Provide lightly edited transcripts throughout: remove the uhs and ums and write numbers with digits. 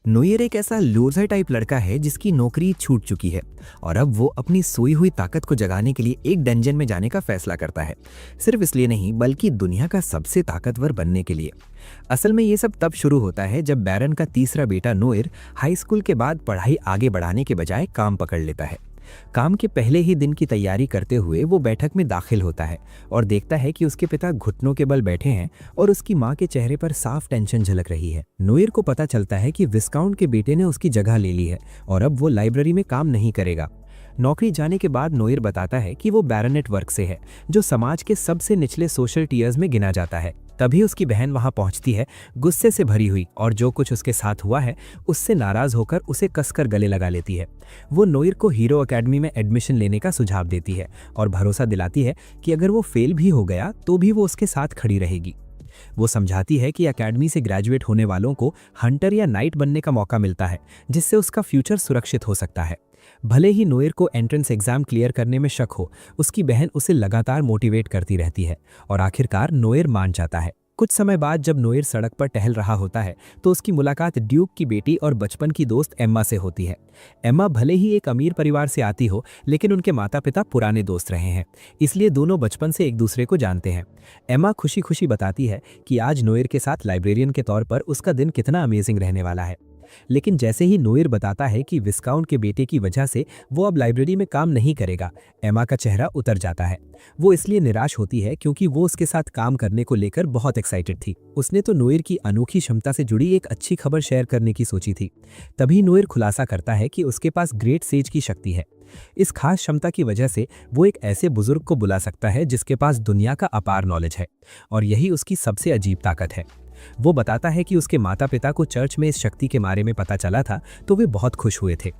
Noire एक ऐसा loser type लड़का है जिसकी नौकरी छूट चुकी है और अब वो अपनी सोई हुई ताकत को जगाने के लिए एक डंजन में जाने का फैसला करता है। सिर्फ इसलिए नहीं बल्कि दुनिया का सबसे ताकतवर बनने के लिए। असल में ये सब तब शुरू होता है जब बैरन का तीसरा बेटा नोयर हाई स्कूल के बाद पढ़ाई आगे बढ़ाने के बजाय काम पकड़ लेता है। काम के पहले ही दिन की तैयारी करते हुए वो बैठक में दाखिल होता है और देखता है कि उसके पिता घुटनों के बल बैठे हैं और उसकी माँ के चेहरे पर साफ टेंशन झलक रही है। नोयर को पता चलता है कि विस्काउंट के बेटे ने उसकी जगह ले ली है और अब वो लाइब्रेरी में काम नहीं करेगा। नौकरी जाने के बाद नोयर बताता है कि वो बैरोनेट वर्ग से है, जो समाज के सबसे निचले सोशल टियर्स में गिना जाता है। तभी उसकी बहन वहां पहुंचती है, गुस्से से भरी हुई, और जो कुछ उसके साथ हुआ है उससे नाराज होकर उसे कसकर गले लगा लेती है। वो नोयर को हीरो एकेडमी में एडमिशन लेने का सुझाव देती है और भरोसा दिलाती है कि अगर वो फेल भी हो गया तो भी वो उसके साथ खड़ी रहेगी। वो समझाती है कि एकेडमी से ग्रेजुएट होने वालों को हंटर या नाइट बनने का मौका मिलता है, जिससे उसका फ्यूचर सुरक्षित हो सकता है। भले ही नोयर को एंट्रेंस एग्जाम क्लियर करने में शक हो, उसकी बहन उसे लगातार मोटिवेट करती रहती है और आखिरकार नोयर मान जाता है। कुछ समय बाद जब नोयर सड़क पर टहल रहा होता है तो उसकी मुलाकात ड्यूक की बेटी और बचपन की दोस्त एम्मा से होती है। एम्मा भले ही एक अमीर परिवार से आती हो, लेकिन उनके माता पिता पुराने दोस्त रहे हैं, इसलिए दोनों बचपन से एक दूसरे को जानते हैं। एम्मा खुशी खुशी बताती है कि आज नोयर के साथ लाइब्रेरियन के तौर पर उसका दिन कितना अमेजिंग रहने वाला है। लेकिन जैसे ही नोयर बताता है कि विस्काउंट के बेटे की वजह से वो अब लाइब्रेरी में काम नहीं करेगा, एम्मा का चेहरा उतर जाता है। वो इसलिए निराश होती है क्योंकि वो उसके साथ काम करने को लेकर बहुत एक्साइटेड थी। उसने तो नोयर की अनोखी क्षमता से जुड़ी एक अच्छी खबर शेयर करने की सोची थी। तभी नोयर खुलासा करता है कि उसके पास ग्रेट सेज की शक्ति है। इस खास क्षमता की वजह से वो एक ऐसे बुजुर्ग को बुला सकता है जिसके पास दुनिया का अपार नॉलेज है, और यही उसकी सबसे अजीब ताकत है। वो बताता है कि उसके माता पिता को चर्च में इस शक्ति के बारे में पता चला था तो वे बहुत खुश हुए थे।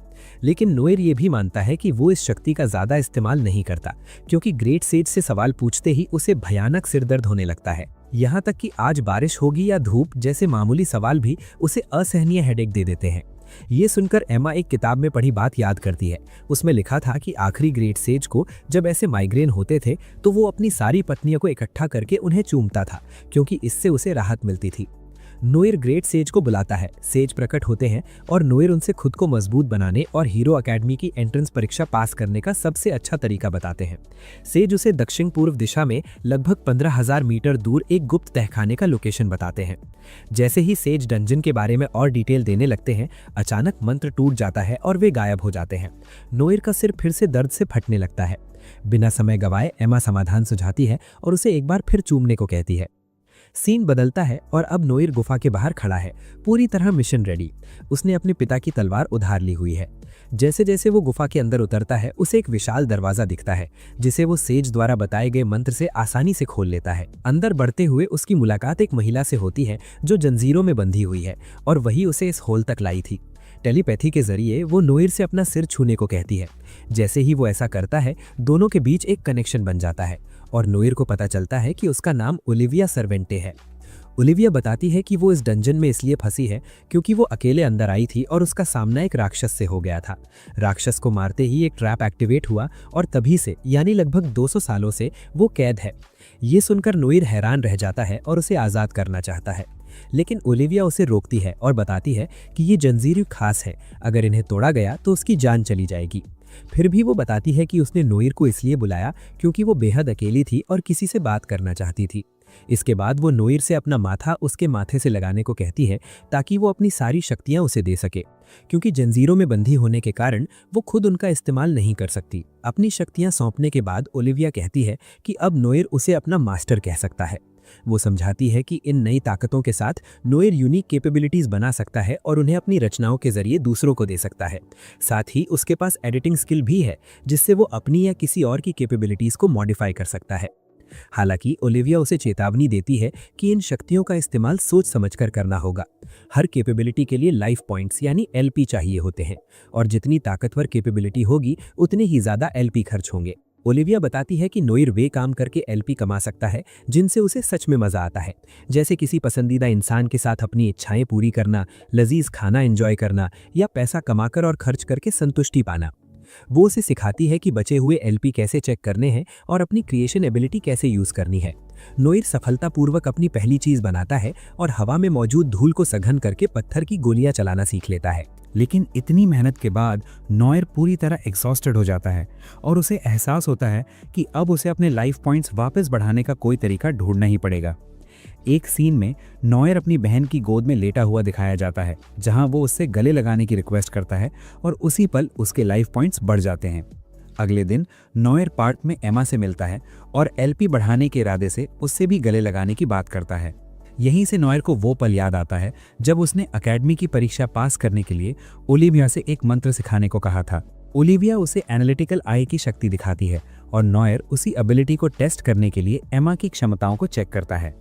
लेकिन नोयर ये भी मानता है कि वो इस शक्ति का ज्यादा इस्तेमाल नहीं करता, क्योंकि ग्रेट सेज से सवाल पूछते ही उसे भयानक सिरदर्द होने लगता है। यहाँ तक कि आज बारिश होगी या धूप जैसे मामूली सवाल भी उसे असहनीय हेडेक दे देते हैं। ये सुनकर एम्मा एक किताब में पढ़ी बात याद करती है। उसमें लिखा था कि आखिरी ग्रेट सेज को जब ऐसे माइग्रेन होते थे तो वो अपनी सारी पत्नियों को इकट्ठा करके उन्हें चूमता था, क्योंकि इससे उसे राहत मिलती थी। नोयर ग्रेट सेज को बुलाता है, सेज प्रकट होते हैं और नोयर उनसे खुद को मजबूत बनाने और हीरो एकेडमी की एंट्रेंस परीक्षा पास करने का सबसे अच्छा तरीका बताते हैं। सेज उसे दक्षिण पूर्व दिशा में लगभग 15,000 मीटर दूर एक गुप्त तहखाने का लोकेशन बताते हैं। जैसे ही सेज डंजन के बारे में और डिटेल देने लगते हैं, अचानक मंत्र टूट जाता है और वे गायब हो जाते हैं। नोयर का सिर फिर से दर्द से फटने लगता है। बिना समय गवाए एम्मा समाधान सुझाती है और उसे एक बार फिर चूमने को कहती है। सीन बदलता है और अब नोयर गुफा के बाहर खड़ा है, पूरी तरह मिशन रेडी। उसने अपने पिता की तलवार उधार ली हुई है। जैसे जैसे वो गुफा के अंदर उतरता है उसे एक विशाल दरवाजा दिखता है, जिसे वो सेज द्वारा बताए गए मंत्र से आसानी से खोल लेता है। अंदर बढ़ते हुए उसकी मुलाकात एक महिला से होती है जो जंजीरों में बंधी हुई है, और वही उसे इस होल तक लाई थी। टेलीपैथी के जरिए वो नोयर से अपना सिर छूने को कहती है। जैसे ही वो ऐसा करता है, दोनों के बीच एक कनेक्शन बन जाता है और नोयर को पता चलता है कि उसका नाम ओलिविया सर्वेंटे है। ओलिविया बताती है कि वो इस डंजन में इसलिए फंसी है क्योंकि वो अकेले अंदर आई थी और उसका सामना एक राक्षस से हो गया था। राक्षस को मारते ही एक ट्रैप एक्टिवेट हुआ और तभी से, यानी लगभग 200 सालों से, वो कैद है। ये सुनकर नोयर हैरान रह जाता है और उसे आज़ाद करना चाहता है, लेकिन ओलिविया उसे रोकती है और बताती है कि ये जंजीरें खास है, अगर इन्हें तोड़ा गया तो उसकी जान चली जाएगी। फिर भी वो बताती है कि उसने नोयर को इसलिए बुलाया क्योंकि वो बेहद अकेली थी और किसी से बात करना चाहती थी। इसके बाद वो नोयर से अपना माथा उसके माथे से लगाने को कहती है ताकि वो अपनी सारी शक्तियां उसे दे सके, क्योंकि जंजीरों में बंधी होने के कारण वो खुद उनका इस्तेमाल नहीं कर सकती। अपनी शक्तियां सौंपने के बाद ओलिविया कहती है कि अब नोयर उसे अपना मास्टर कह सकता है। वो समझाती है कि इन नई ताकतों के साथ नोयर यूनिक कैपेबिलिटीज बना सकता है और उन्हें अपनी रचनाओं के जरिए दूसरों को दे सकता है। साथ ही उसके पास एडिटिंग स्किल भी है, जिससे वो अपनी या किसी और की कैपेबिलिटीज को मॉडिफाई कर सकता है। हालांकि ओलिविया उसे चेतावनी देती है कि इन शक्तियों का इस्तेमाल सोच समझकर करना होगा। हर कैपेबिलिटी के लिए लाइफ पॉइंट्स यानी एलपी चाहिए होते हैं, और जितनी ताकतवर कैपेबिलिटी होगी उतने ही ज्यादा एलपी खर्च होंगे। ओलिविया बताती है कि नोयर वे काम करके एलपी कमा सकता है जिनसे उसे सच में मजा आता है, जैसे किसी पसंदीदा इंसान के साथ अपनी इच्छाएं पूरी करना, लजीज खाना एंजॉय करना, या पैसा कमाकर और खर्च करके संतुष्टि पाना। वो उसे सिखाती है कि बचे हुए एलपी कैसे चेक करने हैं और अपनी क्रिएशन एबिलिटी कैसे यूज करनी है। नोइर सफलतापूर्वक अपनी पहली चीज बनाता है और हवा में मौजूद धूल को सघन करके पत्थर की गोलियां चलाना सीख लेता है। लेकिन इतनी मेहनत के बाद नॉयर पूरी तरह एग्जॉस्टेड हो जाता है और उसे एहसास होता है कि अब उसे अपने लाइफ पॉइंट्स वापस बढ़ाने का कोई तरीका ढूंढना ही पड़ेगा। एक सीन में नॉयर अपनी बहन की गोद में लेटा हुआ दिखाया जाता है, जहां वो उससे गले लगाने की रिक्वेस्ट करता है और उसी पल उसके लाइफ पॉइंट्स बढ़ जाते हैं। अगले दिन नॉयर पार्क में एमा से मिलता है और एलपी बढ़ाने के इरादे से उससे भी गले लगाने की बात करता है। यहीं से नॉयर को वो पल याद आता है जब उसने एकेडमी की परीक्षा पास करने के लिए ओलिविया से एक मंत्र सिखाने को कहा था। ओलिविया उसे एनालिटिकल आई की शक्ति दिखाती है और नॉयर उसी एबिलिटी को टेस्ट करने के लिए एमा की क्षमताओं को चेक करता है।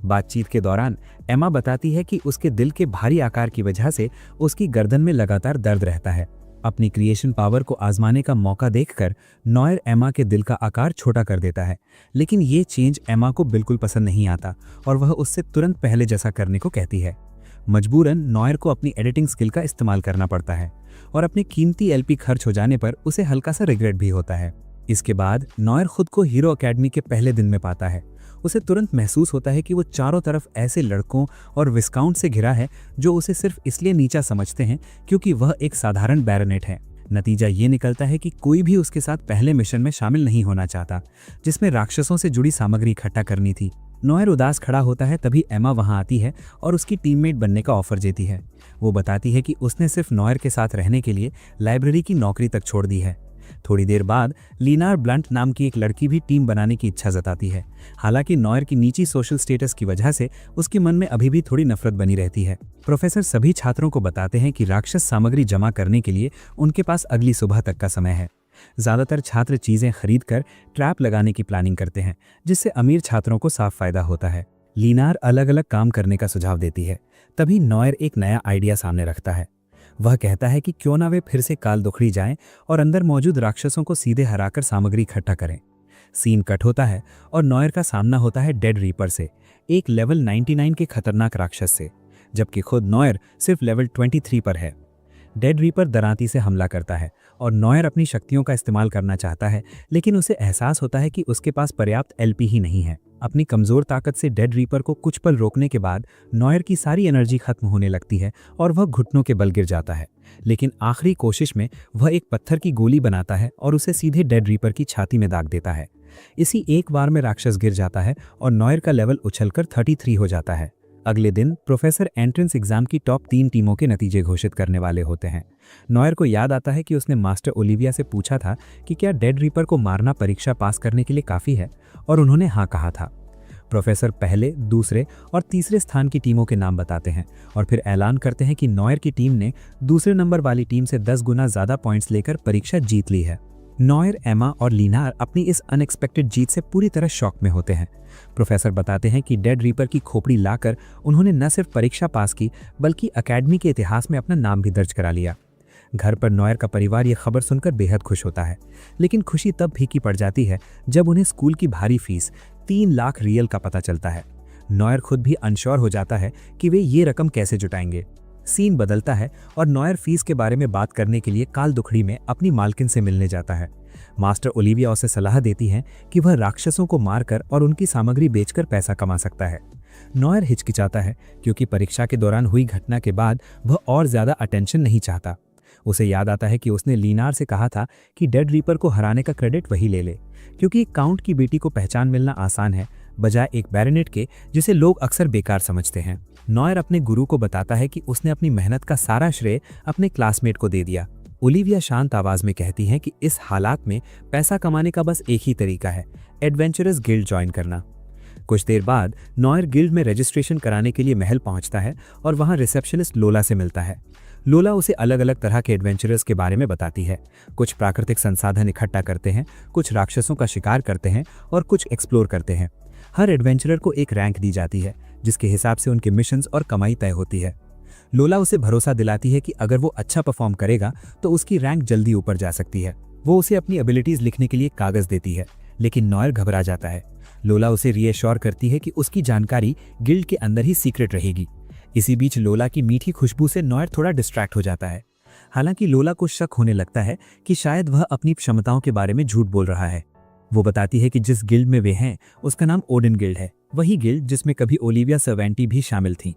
बातचीत के दौरान एमा बताती है कि उसके दिल के भारी आकार की वजह से उसकी गर्दन में लगातार दर्द रहता है। अपनी क्रिएशन पावर को आजमाने का मौका देखकर नॉयर एमा के दिल का आकार छोटा कर देता है, लेकिन ये चेंज एमा को बिल्कुल पसंद नहीं आता और वह उससे तुरंत पहले जैसा करने को कहती है। मजबूरन नॉयर को अपनी एडिटिंग स्किल का इस्तेमाल करना पड़ता है और अपनी कीमती एलपी खर्च हो जाने पर उसे हल्का सा रिग्रेट भी होता है। इसके बाद नॉयर खुद को हीरो एकेडमी के पहले दिन में पाता है। उसे तुरंत महसूस होता है कि वो चारों तरफ ऐसे लड़कों और विस्काउंट से घिरा है जो उसे सिर्फ इसलिए नीचा समझते हैं क्योंकि वह एक साधारण बैरोनेट है। नतीजा ये निकलता है कि कोई भी उसके साथ पहले मिशन में शामिल नहीं होना चाहता, जिसमें राक्षसों से जुड़ी सामग्री इकट्ठा करनी थी। नॉयर उदास खड़ा होता है, तभी एमा वहां आती है और उसकी टीममेट बनने का ऑफर देती है। वो बताती है कि उसने सिर्फ नॉयर के साथ रहने के लिए लाइब्रेरी की नौकरी तक छोड़ दी है। थोड़ी देर बाद लीनार ब्लंट नाम की एक लड़की भी टीम बनाने की इच्छा जताती है। हालांकि नॉयर की नीची सोशल स्टेटस की वजह से उसके मन में अभी भी थोड़ी नफरत बनी रहती है। प्रोफेसर सभी छात्रों को बताते हैं कि राक्षस सामग्री जमा करने के लिए उनके पास अगली सुबह तक का समय है। ज्यादातर छात्र चीजें खरीदकर ट्रैप लगाने की प्लानिंग करते हैं, जिससे अमीर छात्रों को साफ फायदा होता है। लीनार अलग अलग काम करने का सुझाव देती है। तभी नॉयर एक नया आइडिया सामने रखता है। वह कहता है कि क्यों ना वे फिर से काल दुखड़ी जाएं और अंदर मौजूद राक्षसों को सीधे हराकर सामग्री इकट्ठा करें। सीन कट होता है और नॉयर का सामना होता है डेड रीपर से, एक लेवल 99 के खतरनाक राक्षस से, जबकि खुद नॉयर सिर्फ लेवल 23 पर है। डेड रीपर दरांती से हमला करता है और नॉयर अपनी शक्तियों का इस्तेमाल करना चाहता है, लेकिन उसे एहसास होता है कि उसके पास पर्याप्त एलपी ही नहीं है। अपनी कमजोर ताकत से डेड रीपर को कुछ पल रोकने के बाद नॉयर की सारी एनर्जी खत्म होने लगती है और वह घुटनों के बल गिर जाता है। लेकिन आखिरी कोशिश में वह एक पत्थर की गोली बनाता है और उसे सीधे डेड रीपर की छाती में दाग देता है। इसी एक बार में राक्षस गिर जाता है और नॉयर का लेवल उछलकर 33 हो जाता है। अगले दिन प्रोफेसर एंट्रेंस एग्जाम की टॉप 3 टीमों के नतीजे घोषित करने वाले होते हैं। नॉयर को याद आता है कि उसने मास्टर ओलिविया से पूछा था कि क्या डेड रीपर को मारना परीक्षा पास करने के लिए काफ़ी है, और उन्होंने हाँ कहा था। प्रोफेसर पहले, दूसरे और तीसरे स्थान की टीमों के नाम बताते हैं और फिर ऐलान करते हैं कि नॉयर की टीम ने दूसरे नंबर वाली टीम से 10 गुना ज़्यादा पॉइंट्स लेकर परीक्षा जीत ली है। नॉयर, एमा और लीनार अपनी इस अनएक्सपेक्टेड जीत से पूरी तरह शॉक में होते हैं। प्रोफेसर बताते हैं कि डेड रीपर की खोपड़ी लाकर उन्होंने न सिर्फ परीक्षा पास की, बल्कि अकेडमी के इतिहास में अपना नाम भी दर्ज करा लिया। घर पर नॉयर का परिवार ये खबर सुनकर बेहद खुश होता है, लेकिन खुशी तब फीकी पड़ जाती है जब उन्हें स्कूल की भारी फीस 3 लाख रियल का पता चलता है। नॉयर खुद भी अनश्योर हो जाता है कि वे ये रकम कैसे जुटाएंगे। सीन बदलता है और नॉयर फीस के बारे में बात करने के लिए काल दुखड़ी में अपनी मालकिन से मिलने जाता है। मास्टर ओलिविया उसे सलाह देती हैं कि वह राक्षसों को मारकर और उनकी सामग्री बेचकर पैसा कमा सकता है। नॉयर हिचकिचाता है क्योंकि परीक्षा के दौरान हुई घटना के बाद वह और ज्यादा अटेंशन नहीं चाहता। उसे याद आता है कि उसने लीनार से कहा था कि डेड रीपर को हराने का क्रेडिट वही ले ले, क्योंकि एक काउंट की बेटी को पहचान मिलना आसान है, बजाय एक बैरोनेट के जिसे लोग अक्सर बेकार समझते हैं। नॉयर अपने गुरु को बताता है कि उसने अपनी मेहनत का सारा श्रेय अपने क्लासमेट को दे दिया। ओलिविया शांत आवाज में कहती हैं कि इस हालात में पैसा कमाने का बस एक ही तरीका है, एडवेंचरस गिल्ड ज्वाइन करना। कुछ देर बाद नॉयर गिल्ड में रजिस्ट्रेशन कराने के लिए महल पहुंचता है और वहां रिसेप्शनिस्ट लोला से मिलता है। लोला उसे अलग अलग तरह के एडवेंचरस के बारे में बताती है। कुछ प्राकृतिक संसाधन इकट्ठा करते हैं, कुछ राक्षसों का शिकार करते हैं और कुछ एक्सप्लोर करते हैं। हर एडवेंचरर को एक रैंक दी जाती है, जिसके हिसाब से उनके मिशंस और कमाई तय होती है। लोला उसे भरोसा दिलाती है कि अगर वो अच्छा परफॉर्म करेगा तो उसकी रैंक जल्दी ऊपर जा सकती है। वो उसे अपनी एबिलिटीज लिखने के लिए कागज देती है, लेकिन नॉयर घबरा जाता है। लोला उसे रीएश्योर करती है कि उसकी जानकारी गिल्ड के अंदर ही सीक्रेट रहेगी। इसी बीच लोला की मीठी खुशबू से नॉयर थोड़ा डिस्ट्रैक्ट हो जाता है। हालांकि लोला को शक होने लगता है कि शायद वह अपनी क्षमताओं के बारे में झूठ बोल रहा है। वो बताती है कि जिस गिल्ड में वे हैं उसका नाम ओडिन गिल्ड है, वही गिल्ड जिसमें कभी ओलिविया सर्वेंटी भी शामिल थी।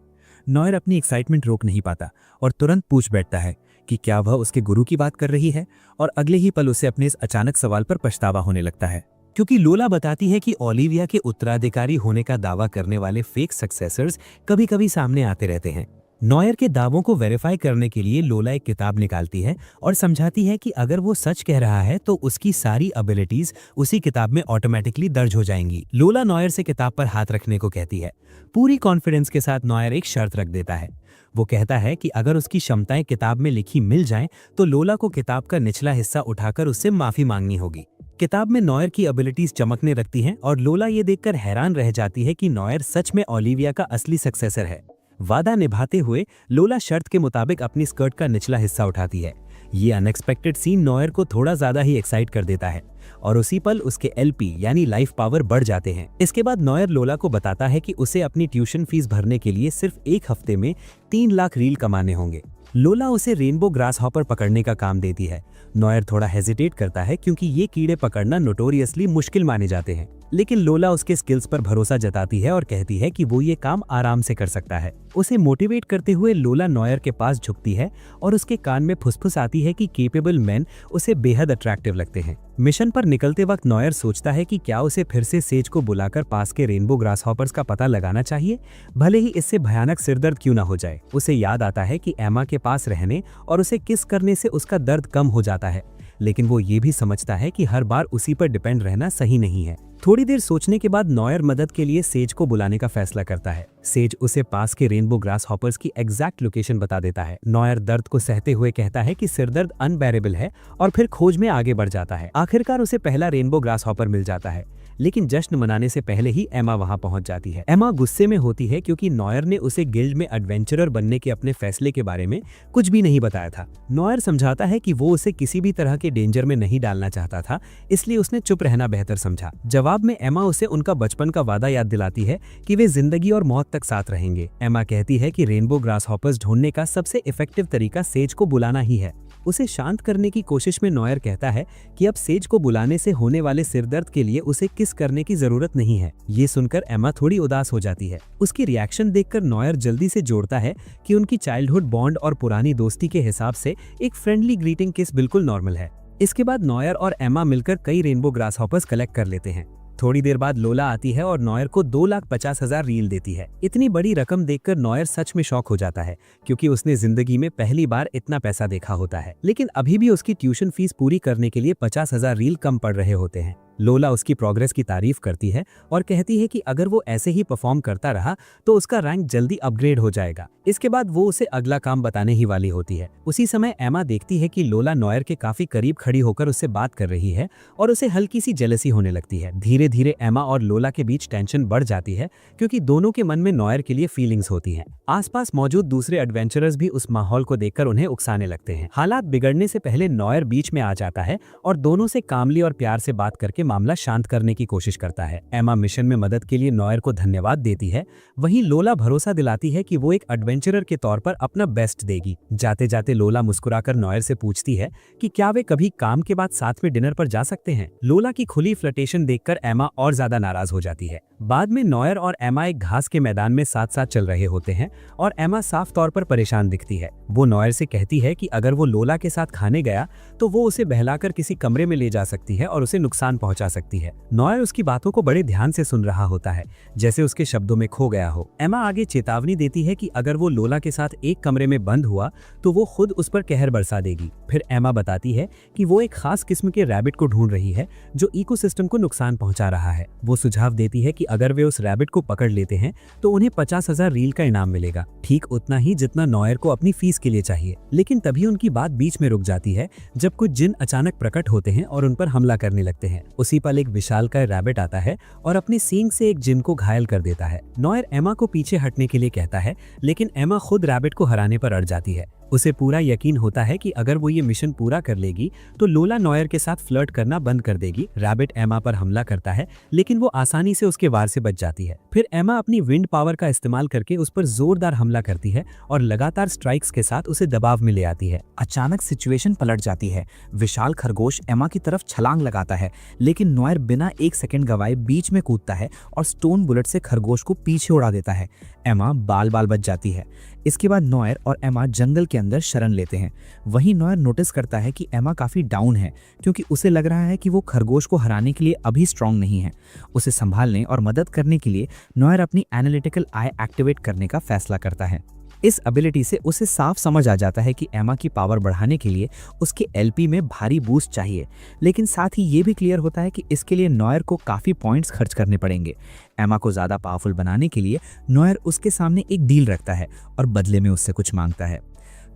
नॉयर अपनी एक्साइटमेंट रोक नहीं पाता और तुरंत पूछ बैठता है कि क्या वह उसके गुरु की बात कर रही है, और अगले ही पल उसे अपने इस अचानक सवाल पर पछतावा होने लगता है, क्योंकि लोला बताती है कि ओलिविया के उत्तराधिकारी होने का दावा करने वाले फेक सक्सेसर्स कभी कभी सामने आते रहते हैं। नॉयर के दावों को वेरीफाई करने के लिए लोला एक किताब निकालती है और समझाती है कि अगर वो सच कह रहा है तो उसकी सारी एबिलिटीज उसी किताब में ऑटोमेटिकली दर्ज हो जाएंगी। लोला नॉयर से किताब पर हाथ रखने को कहती है। पूरी कॉन्फिडेंस के साथ नॉयर एक शर्त रख देता है। वो कहता है कि अगर उसकी क्षमताएं किताब में लिखी मिल जाएं तो लोला को किताब का निचला हिस्सा उठाकर उससे माफी मांगनी होगी। किताब में नॉयर की एबिलिटीज चमकने लगती हैं और लोला ये देखकर हैरान रह जाती है कि नॉयर सच में ओलिविया का असली सक्सेसर है। वादा निभाते हुए लोला शर्त के मुताबिक अपनी स्कर्ट का निचला हिस्सा उठाती है। ये अनएक्सपेक्टेड सीन नॉयर को थोड़ा ज्यादा ही एक्साइट कर देता है और उसी पल उसके एलपी यानी लाइफ पावर बढ़ जाते हैं। इसके बाद नॉयर लोला को बताता है कि उसे अपनी ट्यूशन फीस भरने के लिए सिर्फ एक हफ्ते में 3 लाख रील कमाने होंगे। लोला उसे रेनबो ग्रास हॉपर पकड़ने का काम देती है। नॉयर थोड़ा हेजिटेट करता है क्योंकि ये कीड़े पकड़ना नोटोरियसली मुश्किल माने जाते हैं, लेकिन लोला उसके स्किल्स पर भरोसा जताती है और कहती है कि वो ये काम आराम से कर सकता है। उसे मोटिवेट करते हुए लोला नॉयर के पास झुकती है और उसके कान में फुसफुसाती है कि केपेबल मैन उसे बेहद अट्रैक्टिव लगते हैं। मिशन पर निकलते वक्त नॉयर सोचता है कि क्या उसे फिर से सेज को बुलाकर पास के रेनबो ग्रास हॉपर्स का पता लगाना चाहिए, भले ही इससे भयानक सिरदर्द क्यों ना हो जाए। उसे याद आता है कि एमा के पास रहने और उसे किस करने से उसका दर्द कम हो जाता है, लेकिन वो ये भी समझता है कि हर बार उसी पर डिपेंड रहना सही नहीं है। थोड़ी देर सोचने के बाद नॉयर मदद के लिए सेज को बुलाने का फैसला करता है। सेज उसे पास के रेनबो ग्रास हॉपर्स की एग्जैक्ट लोकेशन बता देता है। नॉयर दर्द को सहते हुए कहता है कि सिरदर्द अनबेरेबल है और फिर खोज में आगे बढ़ जाता है। आखिरकार उसे पहला रेनबो ग्रास हॉपर मिल जाता है, लेकिन जश्न मनाने से पहले ही एमा वहां पहुंच जाती है। एमा गुस्से में होती है क्योंकि नॉयर ने उसे गिल्ड में एडवेंचरर बनने के अपने फैसले के बारे में कुछ भी नहीं बताया था। नॉयर समझाता है कि वो उसे किसी भी तरह के डेंजर में नहीं डालना चाहता था, इसलिए उसने चुप रहना बेहतर समझा। जवाब में एमा उसे उनका बचपन का वादा याद दिलाती है कि वे जिंदगी और मौत तक साथ रहेंगे। एमा कहती है कि रेनबो ग्रास हॉपर्स ढूंढने का सबसे इफेक्टिव तरीका सेज को बुलाना ही है। उसे शांत करने की कोशिश में नॉयर कहता है कि अब सेज को बुलाने से होने वाले सिरदर्द के लिए उसे किस करने की जरूरत नहीं है। ये सुनकर एमा थोड़ी उदास हो जाती है। उसकी रिएक्शन देखकर नॉयर जल्दी से जोड़ता है कि उनकी चाइल्डहुड बॉन्ड और पुरानी दोस्ती के हिसाब से एक फ्रेंडली ग्रीटिंग किस बिल्कुल नॉर्मल है। इसके बाद नॉयर और एमा मिलकर कई रेनबो ग्रास हॉपर्स कलेक्ट कर लेते हैं। थोड़ी देर बाद लोला आती है और नॉयर को 2,50,000 रील देती है। इतनी बड़ी रकम देखकर नॉयर सच में शॉक हो जाता है, क्योंकि उसने जिंदगी में पहली बार इतना पैसा देखा होता है। लेकिन अभी भी उसकी ट्यूशन फीस पूरी करने के लिए 50,000 रील कम पड़ रहे होते हैं। लोला उसकी प्रोग्रेस की तारीफ करती है और कहती है कि अगर वो ऐसे ही परफॉर्म करता रहा तो उसका रैंक जल्दी अपग्रेड हो जाएगा। इसके बाद वो उसे अगला काम बताने ही वाली होती है। उसी समय एमा देखती है कि लोला नॉयर के काफी करीब खड़ी होकर उससे बात कर रही है और उसे हल्की सी जेलसी होने लगती है। धीरे धीरे एमा और लोला के बीच टेंशन बढ़ जाती है, क्योंकि दोनों के मन में नॉयर के लिए फीलिंग्स होती हैं। आसपास मौजूद दूसरे एडवेंचरर्स भी उस माहौल को देखकर उन्हें उकसाने लगते हैं। हालात बिगड़ने से पहले नॉयर बीच में आ जाता है और दोनों से कामली और प्यार से बात करके मामला शांत करने की कोशिश करता है। एमा मिशन में मदद के लिए नॉयर को धन्यवाद देती है। वहीं लोला भरोसा दिलाती है कि वो एक एडवेंचरर के तौर पर अपना बेस्ट देगी। जाते जाते लोला मुस्कुराकर नॉयर से पूछती है कि क्या वे कभी काम के बाद साथ में डिनर पर जा सकते हैं। लोला की खुली फ्लर्टेशन देखकर एमा और ज्यादा नाराज हो जाती है। बाद में नॉयर और एमा एक घास के मैदान में साथ साथ चल रहे होते हैं और एमा साफ तौर पर परेशान दिखती है। वो नॉयर से कहती है कि अगर वो लोला के साथ खाने गया तो वो उसे बहलाकर किसी कमरे में ले जा सकती है और उसे नुकसान पहुंचा सकती है। नॉयर उसकी बातों को बड़े ध्यान से सुन रहा होता है, जैसे उसके शब्दों में खो गया हो। एमा आगे चेतावनी देती है कि अगर वो लोला के साथ एक कमरे में बंद हुआ तो वो खुद उस पर कहर बरसा देगी। फिर एमा बताती है कि वो एक खास किस्म के रैबिट को ढूंढ रही है जो इकोसिस्टम को नुकसान पहुंचा रहा है। वो सुझाव देती है कि अगर वे उस रैबिट को पकड़ लेते हैं तो उन्हें 50,000 रील का इनाम मिलेगा, ठीक उतना ही जितना नॉयर को अपनी फीस के लिए चाहिए। लेकिन तभी उनकी बात बीच में रुक जाती है जब कुछ जिन अचानक प्रकट होते हैं और उन पर हमला करने लगते हैं। उसी पल एक विशालकाय रैबिट आता है और अपने सींग से एक जिन को घायल कर देता है। नॉयर एमा को पीछे हटने के लिए कहता है, लेकिन एमा खुद रैबिट को हराने पर अड़ जाती है। उसे पूरा यकीन होता है कि अगर वो ये मिशन पूरा कर लेगी तो लोला नॉयर के साथ फ्लर्ट करना बंद कर देगी। रैबिट एमा पर हमला करता है, लेकिन वो आसानी से उसके वार से बच जाती है। फिर एमा अपनी विंड पावर का इस्तेमाल करके उस पर जोरदार हमला करती है और लगातार स्ट्राइक्स के साथ उसे दबाव में ले आती है। अचानक सिचुएशन पलट जाती है। विशाल खरगोश एमा की तरफ छलांग लगाता है, लेकिन नॉयर बिना एक सेकंड गवाए बीच में कूदता है और स्टोन बुलेट से खरगोश को पीछे उड़ा देता है। एमा बाल बाल बच जाती है। इसके बाद नॉयर और एमा जंगल के अंदर शरण लेते हैं। वहीं नॉयर नोटिस करता है कि एमा काफी डाउन है, क्योंकि उसे लग रहा है कि वो खरगोश को हराने के लिए अभी स्ट्रांग नहीं है। उसे संभालने और मदद करने के लिए नॉयर अपनी एनालिटिकल आई एक्टिवेट करने का फैसला करता है। इस एबिलिटी से उसे साफ समझ आ जाता है कि एमा की पावर बढ़ाने के लिए उसके एलपी में भारी बूस्ट चाहिए, लेकिन साथ ही ये भी क्लियर होता है कि इसके लिए नॉयर को काफ़ी पॉइंट्स खर्च करने पड़ेंगे। एमा को ज़्यादा पावरफुल बनाने के लिए नॉयर उसके सामने एक डील रखता है और बदले में उससे कुछ मांगता है।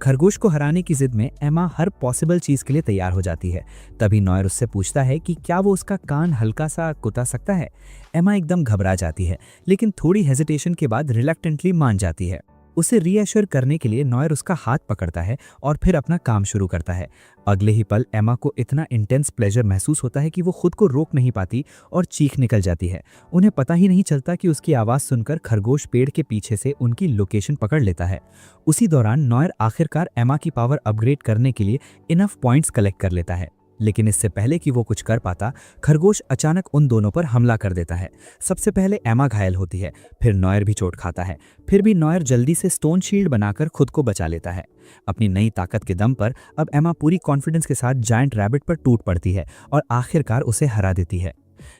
खरगोश को हराने की जिद में एमा हर पॉसिबल चीज़ के लिए तैयार हो जाती है। तभी नॉयर उससे पूछता है कि क्या वो उसका कान हल्का सा कुता सकता है। एमा एकदम घबरा जाती है, लेकिन थोड़ी हेजिटेशन के बाद रिलक्टेंटली मान जाती है। उसे रीएश्योर करने के लिए नॉयर उसका हाथ पकड़ता है और फिर अपना काम शुरू करता है। अगले ही पल एमा को इतना इंटेंस प्लेजर महसूस होता है कि वो खुद को रोक नहीं पाती और चीख निकल जाती है। उन्हें पता ही नहीं चलता कि उसकी आवाज़ सुनकर खरगोश पेड़ के पीछे से उनकी लोकेशन पकड़ लेता है। उसी दौरान नॉयर आखिरकार एमा की पावर अपग्रेड करने के लिए इनफ पॉइंट्स कलेक्ट कर लेता है, लेकिन इससे पहले कि वो कुछ कर पाता, खरगोश अचानक उन दोनों पर हमला कर देता है। सबसे पहले एमा घायल होती है, फिर नॉयर भी चोट खाता है। फिर भी नॉयर जल्दी से स्टोन शील्ड बनाकर खुद को बचा लेता है। अपनी नई ताकत के दम पर अब एमा पूरी कॉन्फिडेंस के साथ जायंट रैबिट पर टूट पड़ती है और आखिरकार उसे हरा देती है।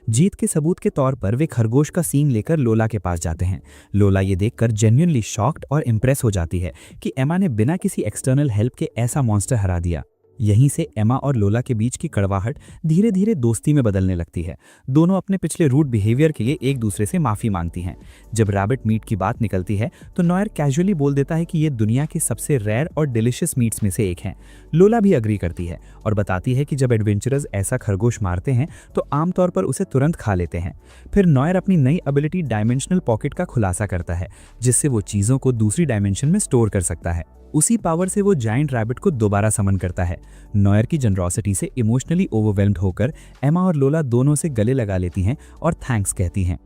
जीत के सबूत के तौर पर वे खरगोश का सींग लेकर लोला के पास जाते हैं। लोला ये देखकर जेन्युइनली शॉक्ड और इम्प्रेस हो जाती है कि एमा ने बिना किसी एक्सटर्नल हेल्प के ऐसा मॉन्स्टर हरा दिया। यहीं से एमा और लोला के बीच की कड़वाहट धीरे धीरे दोस्ती में बदलने लगती है। दोनों अपने पिछले रूड बिहेवियर के लिए एक दूसरे से माफ़ी मांगती हैं। जब रैबिट मीट की बात निकलती है तो नॉयर कैजुअली बोल देता है कि ये दुनिया के सबसे रेयर और डिलिशियस मीट्स में से एक हैं। लोला भी अग्री करती है और बताती है कि जब एडवेंचरर्स ऐसा खरगोश मारते हैं तो आमतौर पर उसे तुरंत खा लेते हैं। फिर नॉयर अपनी नई एबिलिटी डायमेंशनल पॉकेट का खुलासा करता है, जिससे वो चीज़ों को दूसरी डायमेंशन में स्टोर कर सकता है। उसी पावर से वो जायंट रैबिट को दोबारा समन करता है। नॉयर की जनरॉसिटी से इमोशनली ओवरवेल्म्ड होकर एमा और लोला दोनों से गले लगा लेती हैं और थैंक्स कहती हैं।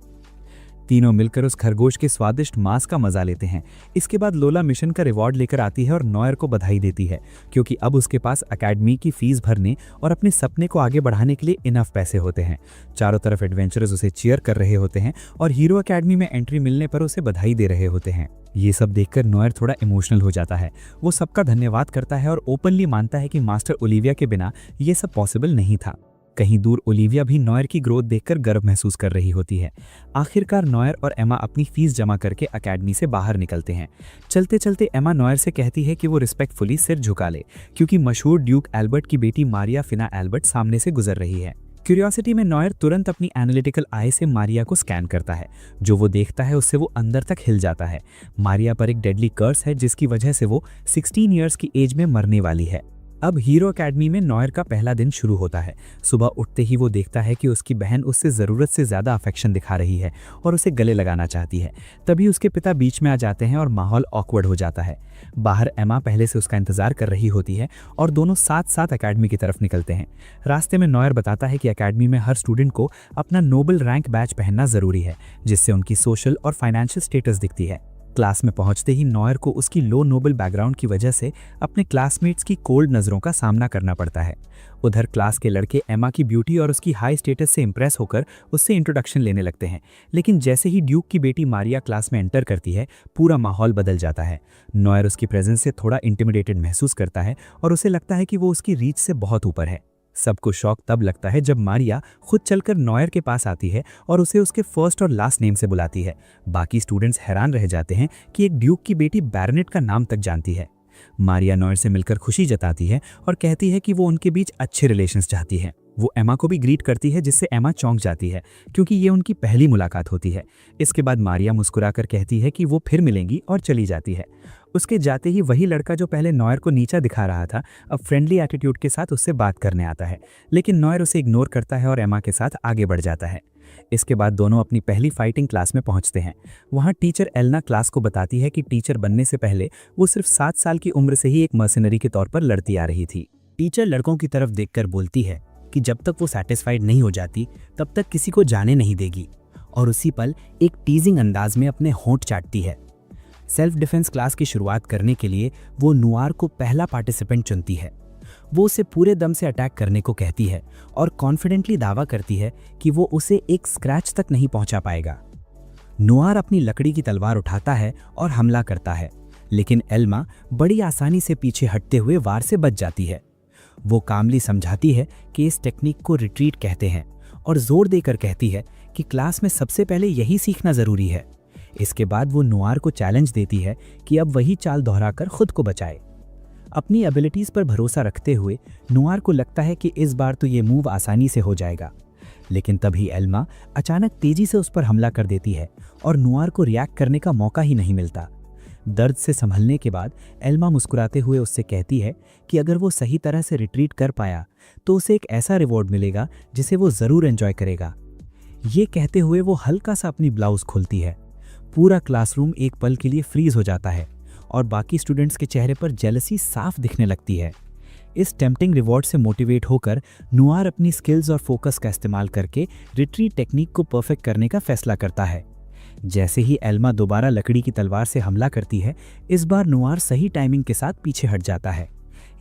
तीनों मिलकर उस खरगोश के स्वादिष्ट मांस का मजा लेते हैं। इसके बाद लोला मिशन का रिवॉर्ड लेकर आती है और नॉयर को बधाई देती है, क्योंकि अब उसके पास एकेडमी की फीस भरने और अपने सपने को आगे बढ़ाने के लिए इनफ पैसे होते हैं। चारों तरफ एडवेंचरर्स उसे चीयर कर रहे होते हैं और हीरो एकेडमी में एंट्री मिलने पर उसे बधाई दे रहे होते हैं। ये सब देखकर नॉयर थोड़ा इमोशनल हो जाता है। वो सबका धन्यवाद करता है और ओपनली मानता है कि मास्टर ओलिविया के बिना ये सब पॉसिबल नहीं था। कहीं दूर ओलिविया भी नॉयर की ग्रोथ देखकर गर्व महसूस कर रही होती है। आखिरकार नॉयर और एमा अपनी फीस जमा करके एकेडमी से बाहर निकलते हैं। चलते चलते एमा नॉयर से कहती है कि वो रिस्पेक्टफुली सिर झुका ले, क्योंकि मशहूर ड्यूक एल्बर्ट की बेटी मारिया फिना एल्बर्ट सामने से गुजर रही है। क्यूरियोसिटी में नॉयर तुरंत अपनी एनालिटिकल आई से मारिया को स्कैन करता है। जो वो देखता है उससे वो अंदर तक हिल जाता है। मारिया पर एक डेडली कर्स है, जिसकी वजह से वो 16 ईयर्स की एज में मरने वाली है। अब हीरो एकेडमी में नॉयर का पहला दिन शुरू होता है। सुबह उठते ही वो देखता है कि उसकी बहन उससे ज़रूरत से ज़्यादा अफेक्शन दिखा रही है और उसे गले लगाना चाहती है। तभी उसके पिता बीच में आ जाते हैं और माहौल ऑकवर्ड हो जाता है। बाहर एमा पहले से उसका इंतजार कर रही होती है और दोनों साथ साथ एकेडमी की तरफ निकलते हैं। रास्ते में नॉयर बताता है कि एकेडमी में हर स्टूडेंट को अपना नोबल रैंक बैच पहनना ज़रूरी है, जिससे उनकी सोशल और फाइनेंशियल स्टेटस दिखती है। क्लास में पहुंचते ही नॉयर को उसकी लो नोबल बैकग्राउंड की वजह से अपने क्लासमेट्स की कोल्ड नज़रों का सामना करना पड़ता है। उधर क्लास के लड़के एमा की ब्यूटी और उसकी हाई स्टेटस से इंप्रेस होकर उससे इंट्रोडक्शन लेने लगते हैं, लेकिन जैसे ही ड्यूक की बेटी मारिया क्लास में एंटर करती है, पूरा माहौल बदल जाता है। नॉयर उसकी प्रेजेंस से थोड़ा इंटिमिडेटेड महसूस करता है और उसे लगता है कि वो उसकी रीच से बहुत ऊपर है। सबको शौक तब लगता है जब मारिया खुद चलकर नॉयर के पास आती है और उसे उसके फर्स्ट और लास्ट नेम से बुलाती है। बाकी स्टूडेंट्स हैरान रह जाते हैं कि एक ड्यूक की बेटी बैरनेट का नाम तक जानती है। मारिया नॉयर से मिलकर खुशी जताती है और कहती है कि वो उनके बीच अच्छे रिलेशंस चाहती है। वो एमा को भी ग्रीट करती है, जिससे एमा चौंक जाती है, क्योंकि ये उनकी पहली मुलाकात होती है। इसके बाद मारिया मुस्कुराकर कहती है कि वो फिर मिलेंगी और चली जाती है। उसके जाते ही वही लड़का जो पहले नॉयर को नीचा दिखा रहा था, अब फ्रेंडली एटीट्यूड के साथ उससे बात करने आता है, लेकिन नॉयर उसे इग्नोर करता है और एमा के साथ आगे बढ़ जाता है। इसके बाद दोनों अपनी पहली फाइटिंग क्लास में पहुंचते हैं। वहां टीचर एलना क्लास को बताती है कि टीचर बनने से पहले वो सिर्फ 7 साल की उम्र से ही एक मर्सिनरी के तौर पर लड़ती आ रही थी। टीचर लड़कों की तरफ देखकर बोलती है कि जब तक वो सेटिस्फाइड नहीं हो जाती तब तक किसी को जाने नहीं देगी, और उसी पल एक टीजिंग अंदाज में अपने होंठ चाटती है। सेल्फ डिफेंस क्लास की शुरुआत करने के लिए वो नुआर को पहला पार्टिसिपेंट चुनती है। वो उसे पूरे दम से अटैक करने को कहती है और कॉन्फिडेंटली दावा करती है कि वो उसे एक स्क्रैच तक नहीं पहुंचा पाएगा। नुआर अपनी लकड़ी की तलवार उठाता है और हमला करता है, लेकिन एल्मा बड़ी आसानी से पीछे हटते हुए वार से बच जाती है। वो कामली समझाती है कि इस टेक्निक को रिट्रीट कहते हैं और जोर देकर कहती है कि क्लास में सबसे पहले यही सीखना जरूरी है। इसके बाद वो नुआर को चैलेंज देती है कि अब वही चाल दोहराकर खुद को बचाए। अपनी एबिलिटीज पर भरोसा रखते हुए नुआर को लगता है कि इस बार तो ये मूव आसानी से हो जाएगा, लेकिन तभी एल्मा अचानक तेजी से उस पर हमला कर देती है और नुआर को रिएक्ट करने का मौका ही नहीं मिलता। दर्द से संभलने के बाद एल्मा मुस्कुराते हुए उससे कहती है कि अगर वो सही तरह से रिट्रीट कर पाया तो उसे एक ऐसा रिवॉर्ड मिलेगा जिसे वो ज़रूर एंजॉय करेगा। ये कहते हुए वो हल्का सा अपनी ब्लाउज खोलती है। पूरा क्लासरूम एक पल के लिए फ्रीज हो जाता है और बाकी स्टूडेंट्स के चेहरे पर जेलसी साफ दिखने लगती है। इस टेम्पटिंग रिवॉर्ड से मोटिवेट होकर नुआर अपनी स्किल्स और फोकस का इस्तेमाल करके रिट्रीट टेक्निक को परफेक्ट करने का फैसला करता है। जैसे ही एल्मा दोबारा लकड़ी की तलवार से हमला करती है, इस बार नुआर सही टाइमिंग के साथ पीछे हट जाता है।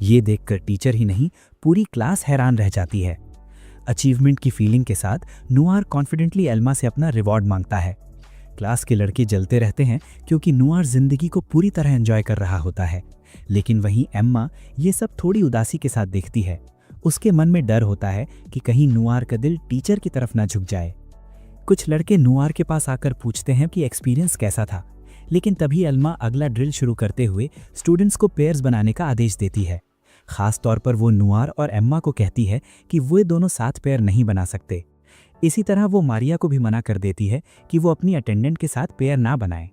ये देखकर टीचर ही नहीं पूरी क्लास हैरान रह जाती है। अचीवमेंट की फीलिंग के साथ नुआर कॉन्फिडेंटली एल्मा से अपना रिवॉर्ड मांगता है। क्लास के लड़के जलते रहते हैं क्योंकि नुआर जिंदगी को पूरी तरह एंजॉय कर रहा होता है, लेकिन वहीं एम्मा ये सब थोड़ी उदासी के साथ देखती है। उसके मन में डर होता है कि कहीं नुआर का दिल टीचर की तरफ ना झुक जाए। कुछ लड़के नुआर के पास आकर पूछते हैं कि एक्सपीरियंस कैसा था, लेकिन तभी एल्मा अगला ड्रिल शुरू करते हुए स्टूडेंट्स को पेयर्स बनाने का आदेश देती है। खास तौर पर वो नुआर और एम्मा को कहती है कि वे दोनों साथ पेयर नहीं बना सकते। इसी तरह वो मारिया को भी मना कर देती है कि वो अपनी अटेंडेंट के साथ पेयर ना बनाए।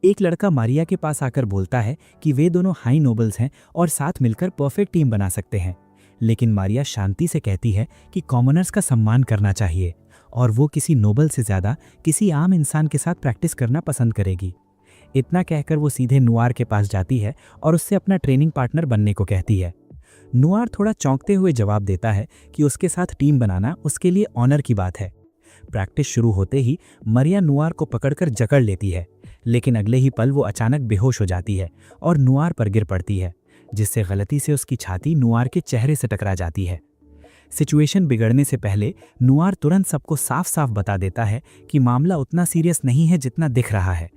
एक लड़का मारिया के पास आकर बोलता है कि वे दोनों हाई नोबल्स हैं और साथ मिलकर परफेक्ट टीम बना सकते हैं, लेकिन मारिया शांति से कहती है कि कॉमनर्स का सम्मान करना चाहिए और वो किसी नोबल से ज़्यादा किसी आम इंसान के साथ प्रैक्टिस करना पसंद करेगी। इतना कहकर वो सीधे नुआर के पास जाती है और उससे अपना ट्रेनिंग पार्टनर बनने को कहती है। नुआर थोड़ा चौंकते हुए जवाब देता है कि उसके साथ टीम बनाना उसके लिए ऑनर की बात है। प्रैक्टिस शुरू होते ही मारिया नुआर को पकड़कर जकड़ लेती है, लेकिन अगले ही पल वो अचानक बेहोश हो जाती है और नुआर पर गिर पड़ती है, जिससे गलती से उसकी छाती नुआर के चेहरे से टकरा जाती है। सिचुएशन बिगड़ने से पहले नुआर तुरंत सबको साफ साफ बता देता है कि मामला उतना सीरियस नहीं है जितना दिख रहा है।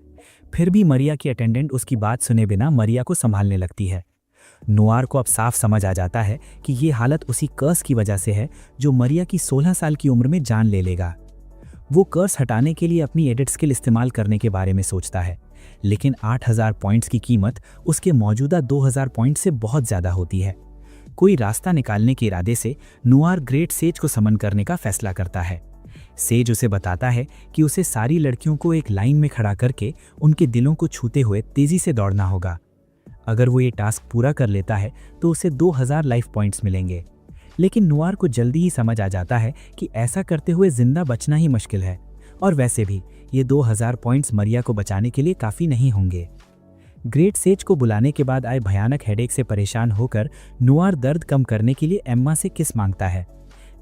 फिर भी मारिया की अटेंडेंट उसकी बात सुने बिना मारिया को संभालने लगती है। नुआर को अब साफ समझ आ जाता है कि ये हालत उसी कर्स की वजह से है जो मारिया की 16 साल की उम्र में जान ले लेगा। वो कर्स हटाने के लिए अपनी एडिट स्किल इस्तेमाल करने के बारे में सोचता है, लेकिन 8000 पॉइंट्स की कीमत उसके मौजूदा 2000 पॉइंट से बहुत ज़्यादा होती है। कोई रास्ता निकालने के इरादे से नुआर ग्रेट सेज को समन करने का फैसला करता है। सेज उसे बताता है कि उसे सारी लड़कियों को एक लाइन में खड़ा करके उनके दिलों को छूते हुए तेजी से दौड़ना होगा। अगर वो ये टास्क पूरा कर लेता है तो उसे 2000 लाइफ पॉइंट्स मिलेंगे, लेकिन नुआर को जल्दी ही समझ आ जाता है कि ऐसा करते हुए जिंदा बचना ही मुश्किल है, और वैसे भी ये 2000 पॉइंट्स मारिया को बचाने के लिए काफ़ी नहीं होंगे। ग्रेट सेज को बुलाने के बाद आए भयानक हेडेक से परेशान होकर नुआर दर्द कम करने के लिए एम्मा से किस मांगता है।